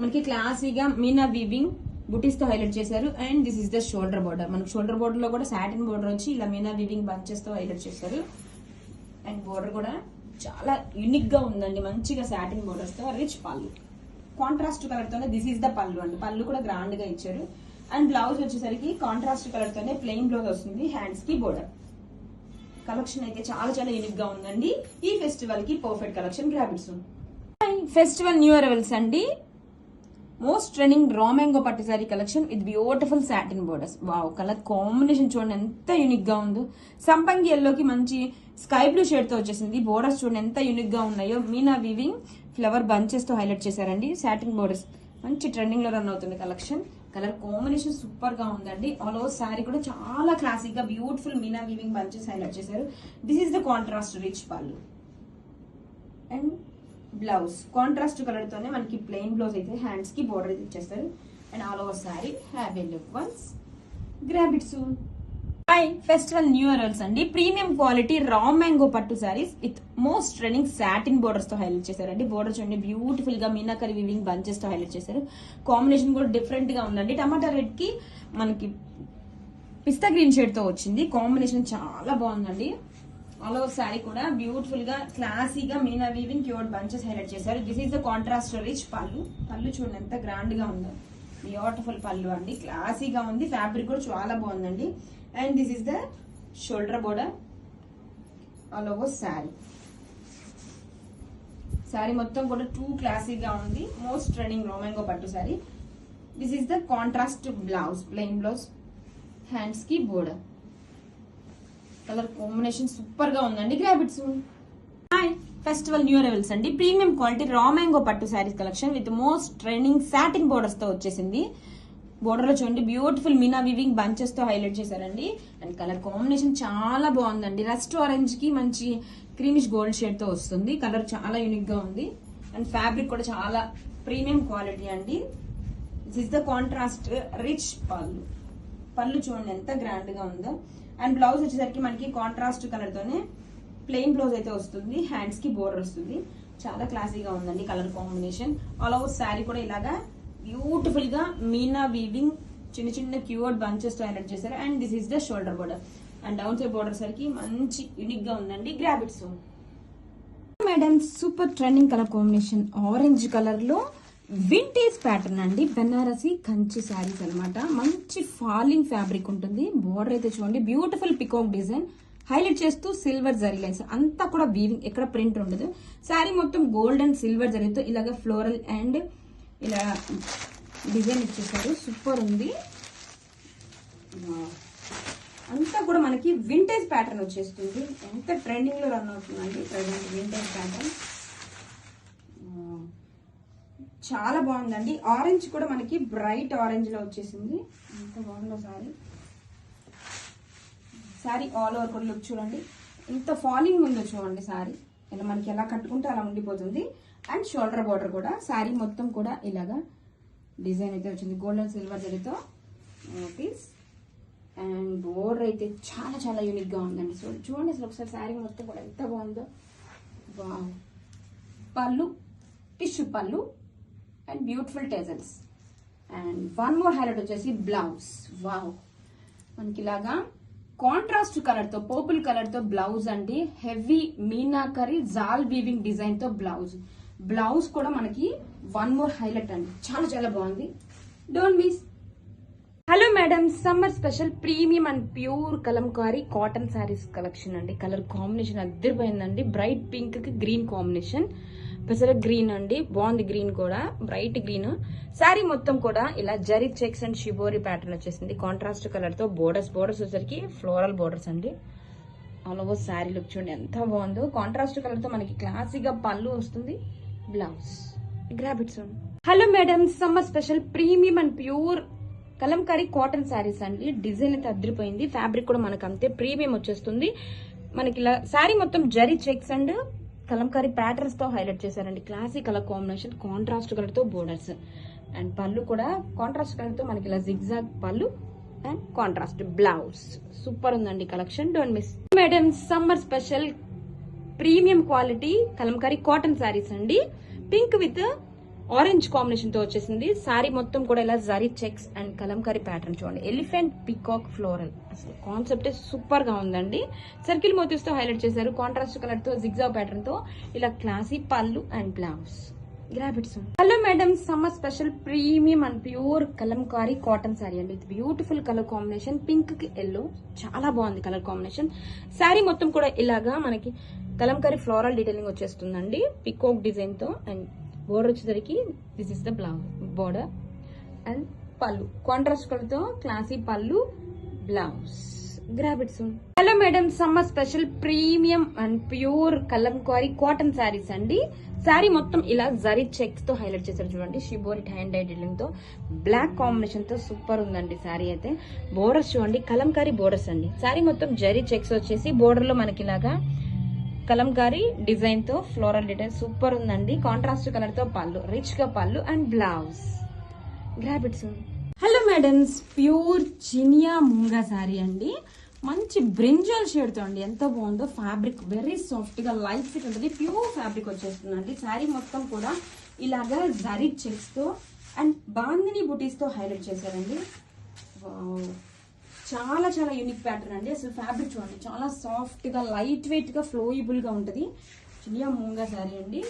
మనకి క్లాసీగా మీనా వీవింగ్ బుటీస్ తో హైలైట్ చేశారు. And this is the shoulder border. మనకి షోల్డర్ బోర్డర్ లో కూడా సాటిన్ బోర్డర్ వచ్చి ఇలా మీనా వీవింగ్ బంచెస్ తో హైలైట్ చేశారు. అండ్ బోర్డర్ కూడా చాలా యూనిక్ గా ఉందండి. మంచిగా సాటిన్ బోర్డర్స్ తో రిచ్ పళ్ళు, కాంట్రాస్ట్ కలర్ తోనే దిస్ ఇస్ ద పళ్ళు అండి. పళ్ళు కూడా గ్రాండ్ గా ఇచ్చారు. అండ్ బ్లౌజ్ వచ్చేసరికి కాంట్రాస్ట్ కలర్ తోనే ప్లెయిన్ బ్లౌజ్ వస్తుంది. హ్యాండ్స్ కి బోర్డర్. కలెక్షన్ అయితే చాలా చాలా యూనిక్ గా ఉందండి. ఈ ఫెస్టివల్ కి perfect collection. Grab its festival new arrivals అండి. మోస్ట్ ట్రెండింగ్ రా మ్యాంగో పట్టు sari collection with beautiful satin borders. Wow, colour combination చూడండి ఎంత యూనిక్ గా ఉందో. సంపంగి ఎల్లోకి మంచి స్కై బ్లూ షేడ్ తో వచ్చేసింది. బోర్డర్స్ చూడండి ఎంత యూనిక్ గా ఉన్నాయో. మీనా వీవింగ్ ఫ్లవర్ బంచెస్ తో హైలైట్ చేశారండి. సాటిన్ బోర్డర్స్ మంచి ట్రెండింగ్ లో రన్ అవుతుంది కలెక్షన్. కలర్ కాంబినేషన్ సూపర్ గా ఉందండి. ఆల్ ఓవర్ శారీ కూడా చాలా క్లాసిక్ గా beautiful meena weaving bunches highlight చేశారు. This is the contrast rich పళ్ళు అండ్ బ్లౌజ్ కాంట్రాస్ట్ కలర్ తోనే మనకి ప్లెయిన్ బ్లౌజ్ అయితే హ్యాండ్స్ కి బోర్డర్ అయితే ఇచ్చేస్తారు. And all over sari have a look once. Grab it soon. Hi, festival new arrivals అండి. ప్రీమియం క్వాలిటీ రా మ్యాంగో పట్టు saris with most trending satin borders తో హైలైట్ చేశారండి. బోర్డర్ చూడండి బ్యూటిఫుల్ గా మీనాకరీ వివింగ్ బంచెస్ తో హైలైట్ చేశారు. కాంబినేషన్ కూడా డిఫరెంట్ గా ఉందండి. టమాటా రెడ్ కి మనకి పిస్తా గ్రీన్ షేడ్ తో వచ్చింది. కాంబినేషన్ చాలా బాగుందండి. ఆల్ ఓవర్ శారీ కూడా బ్యూటిఫుల్ గా క్లాసీగా meena weaving cute bunches highlight చేశారు. This is the contrast rich pallu. పళ్ళు చూడండి ఎంత గ్రాండ్ గా ఉందో. బ్యూటిఫుల్ పళ్ళు అండి, క్లాసీగా ఉంది. ఫ్యాబ్రిక్ కూడా చాలా బాగుందండి. And this is the shoulder border. All over sari మొత్తం కూడా టూ క్లాసీగా ఉంది. మోస్ట్ ట్రెండింగ్ రా మ్యాంగో పట్టు sari. This is the contrast blouse, plain blouse, hands కి బోర్డర్. కలర్ కాంబినేషన్ సూపర్ గా ఉందండి. Grab it soon. Hi, festival new arrivals అండి. ప్రీమియం క్వాలిటీ రా మ్యాంగో పట్టు saris collection with most trending satin borders తో వచ్చేసింది. బోర్డర్ లో చూడండి బ్యూటిఫుల్ మీనా వీవింగ్ బంచెస్ తో హైలైట్ చేశారండి. అండ్ కలర్ కాంబినేషన్ చాలా బాగుందండి. రస్ట్ ఆరెంజ్ కి మంచి క్రీమిష్ గోల్డ్ షేడ్ తో వస్తుంది. కలర్ చాలా యూనిక్ గా ఉంది. అండ్ ఫ్యాబ్రిక్ కూడా చాలా ప్రీమియం క్వాలిటీ అండి. This is the contrast rich pallu. పళ్ళు చూడండి ఎంత గ్రాండ్ గా ఉందో. అండ్ బ్లౌజ్ వచ్చేసరికి మనకి కాంట్రాస్ట్ కలర్ తోనే ప్లెయిన్ బ్లౌజ్ అయితే వస్తుంది. హ్యాండ్స్ కి బోర్డర్ వస్తుంది. చాలా క్లాసీగా ఉందండి colour combination. All over sari కూడా ఇలాగా బ్యూటిఫుల్ గా మీనా వీవింగ్ చిన్న చిన్న క్యూట్ బంచెస్ తో హైలైట్ చేశారు. And this is the shoulder border. And down side border సరికి మంచి యూనిక్ గా ఉందండి. Grab it soon. Madam, super trending colour combination orange colour లో వింటేజ్ ప్యాటర్న్ అండి. బెనారసి కంచి శారీస్ అనమాట. మంచి ఫాలింగ్ ఫ్యాబ్రిక్ ఉంటుంది. బోర్డర్ అయితే చూడండి బ్యూటిఫుల్ పికాక్ డిజైన్ హైలైట్ చేస్తూ సిల్వర్ జరీ లైన్స్ అంతా కూడా వీవింగ్, ఎక్కడ ప్రింట్ ఉండదు. శారీ మొత్తం గోల్డ్ అండ్ సిల్వర్ జరీతో ఇలాగ ఫ్లోరల్ అండ్ ఇలా డిజైన్ ఇచ్చేసారు. సూపర్ ఉంది. అంతా కూడా మనకి వింటేజ్ ప్యాటర్న్ వచ్చేస్తుంది. ఎంత ట్రెండింగ్ లో రన్ అవుతుందండి ప్రజెంట్ వింటేజ్ ప్యాటర్న్. చాలా బాగుందండి. ఆరెంజ్ కూడా మనకి బ్రైట్ ఆరెంజ్ లో వచ్చేసింది. ఎంత బాగుందో శారీ ఆల్ ఓవర్ కూడా లుక్ చూడండి ఎంత ఫాలింగ్ ఉందో చూడండి. శారీ ఇలా మనకి ఎలా కట్టుకుంటే అలా ఉండిపోతుంది. అండ్ షోల్డర్ బోర్డర్ కూడా శారీ మొత్తం కూడా ఇలాగా డిజైన్ అయితే వచ్చింది. గోల్డ్ అండ్ సిల్వర్ జరీతో నోటీస్. అండ్ బోర్డర్ అయితే చాలా చాలా యూనిక్ గా ఉందండి. సో చూడండి అసలు ఒకసారి శారీ మొత్తం కూడా ఎంత బాగుందో. Wow, pallu tissue pallu and beautiful tassels. And one more highlight వచ్చేసి బ్లౌజ్. వావ్, మనకి ఇలాగా కాంట్రాస్ట్ కలర్ తో పర్పుల్ కలర్ తో బ్లౌజ్ అండి. Heavy meenakari jaal weaving design తో బ్లౌజ్. బ్లౌజ్ కూడా మనకి వన్ మోర్ హైలైట్ అండి, చాలా చాలా బాగుంది. Don't miss. Hello madam, summer special premium and pure kalamkari cotton saris collection అండి. కలర్ కాంబినేషన్ అద్దరిపోయిందండి. బ్రైట్ పింక్ కి గ్రీన్ కాంబినేషన్, పెసర గ్రీన్ అండి, బాగుంది గ్రీన్ కూడా, బ్రైట్ గ్రీన్. శారీ మొత్తం కూడా ఇలా zari checks and shibori pattern వచ్చేసింది. కాంట్రాస్ట్ కలర్ తో బోర్డర్స్ వచ్చేసరికి ఫ్లోరల్ బోర్డర్స్ అండి. ఆల్ ఓవర్ శారీ లుక్ చూడండి ఎంత బాగుందో. కాంట్రాస్ట్ కలర్ తో మనకి క్లాసీగా పళ్ళు వస్తుంది, blouse. Grab it soon. Hello madam, summer special premium and pure kalamkari cotton saris అండి. డిజైన్ అయితే అదిరిపోయింది. ఫ్యాబ్రిక్ కూడా మనకు అంతే ప్రీమియం వచ్చేస్తుంది. మనకి ఇలా శారీ మొత్తం zari checks and kalamkari patterns తో హైలైట్ చేశారండి. Classic colour combination, contrast colour తో బోర్డర్స్. అండ్ పళ్ళు కూడా కాంట్రాస్ట్ కలర్ తో మనకి ఇలా జిగ్జాగ్ పళ్ళు అండ్ కాంట్రాస్ట్ బ్లౌజ్. సూపర్ ఉందండి collection, don't miss. Madam, summer special premium quality kalamkari cotton saris అండి. పింక్ విత్ ఆరెంజ్ కాంబినేషన్ తో వచ్చేసింది. శారీ మొత్తం కూడా ఇలా zari checks and kalamkari pattern చూడండి. ఎలిఫెంట్ పికాక్ ఫ్లోరల్, అసలు కాన్సెప్ట్ సూపర్ గా ఉందండి. సర్కిల్ మోతీస్ తో హైలైట్ చేశారు. కాంట్రాస్ట్ కలర్ తో జిగ్జాగ్ ప్యాటర్న్ తో ఇలా క్లాసీ పళ్ళు and blouse. గ్రాబిట్స్. Hello madam, summer special premium and pure kalamkari cotton sari అండి. With beautiful colour combination, pink కి ఎల్లో, చాలా బాగుంది కలర్ కాంబినేషన్. శారీ మొత్తం కూడా ఇలాగా మనకి కలంకారీ ఫ్లోరల్ డీటెయిలింగ్ వచ్చేస్తుందండి, పికాక్ డిజైన్ తో. అండ్ బోర్డర్ వచ్చేసరికి this is the blouse border and పళ్ళు కాంట్రాస్ట్ కలర్ తో క్లాసీ పళ్ళు, blouse. Grab it soon. Hello madam, summer special premium and pure kalamkari cotton saris అండి. శారీ మొత్తం ఇలా జరీ చెక్స్ తో హైలైట్ చేశారు చూడండి. షిబోరి హ్యాండ్ డీటెయిలింగ్ తో బ్లాక్ కాంబినేషన్ తో సూపర్ ఉందండి శారీ అయితే. బోర్డర్స్ చూడండి, కలంకారీ బోర్డర్స్ అండి. శారీ మొత్తం జరీ చెక్స్ వచ్చేసి బోర్డర్ లో మనకి ఇలాగా కలంకారీ డిజైన్ తో ఫ్లోరల్ డిజైన్ సూపర్ ఉందండి. కాంట్రాస్ట్ కలర్ తో పళ్ళు, రిచ్ గా పళ్ళు and blouse. Grab it soon. Hello madams, pure Chiniya munga sari అండి. మంచి బ్రింజల్ షేడ్ తో అండి, ఎంత బాగుందో. ఫ్యాబ్రిక్ వెరీ సాఫ్ట్ గా లైట్ ఫిట్ ఉంటుంది. ప్యూర్ ఫ్యాబ్రిక్ వచ్చేస్తుందండి. శారీ మొత్తం కూడా ఇలాగా జరీ చెక్స్ తో అండ్ బాందిని బుటీస్ తో హైలైట్ చేశారండి. చాలా చాలా యూనిక్ ప్యాటర్న్ అండి. అసలు ఫ్యాబ్రిక్ చూడండి, చాలా సాఫ్ట్ గా లైట్ వెయిట్ గా ఫ్లోయిబుల్ గా ఉంటుంది. చినియా ముంగా శారీ అండి.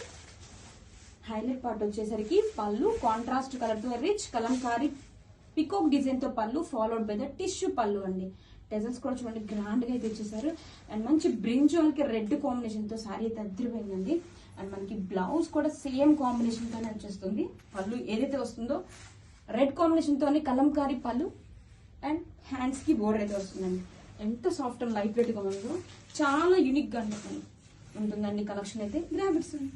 హైలైట్ పార్ట్ వచ్చేసరికి పళ్ళు కాంట్రాస్ట్ కలర్ తో రిచ్ కలంకారీ పికాక్ డిజైన్ తో పళ్ళు, ఫాలోడ్ బై ద టిష్యూ పళ్ళు అండి. టెజల్స్ కూడా చూడండి గ్రాండ్ గా అయితే ఇచ్చేసారు. అండ్ మంచి బ్రింజాల్ కి రెడ్ కాంబినేషన్ తో శారీ అయితే అద్దరిపోయిందండి. అండ్ మనకి బ్లౌజ్ కూడా సేమ్ కాంబినేషన్ తోనే వచ్చేస్తుంది. పళ్ళు ఏదైతే వస్తుందో రెడ్ కాంబినేషన్ తోనే కలంకారీ పళ్ళు అండ్ హ్యాండ్స్ కి బోర్డర్ అయితే వస్తుందండి. ఎంత సాఫ్ట్ అండ్ లైట్ వెయిట్ గా ఉందో, చాలా యూనిక్ గా ఉంటుందండి కలెక్షన్ అయితే. Grab it soon.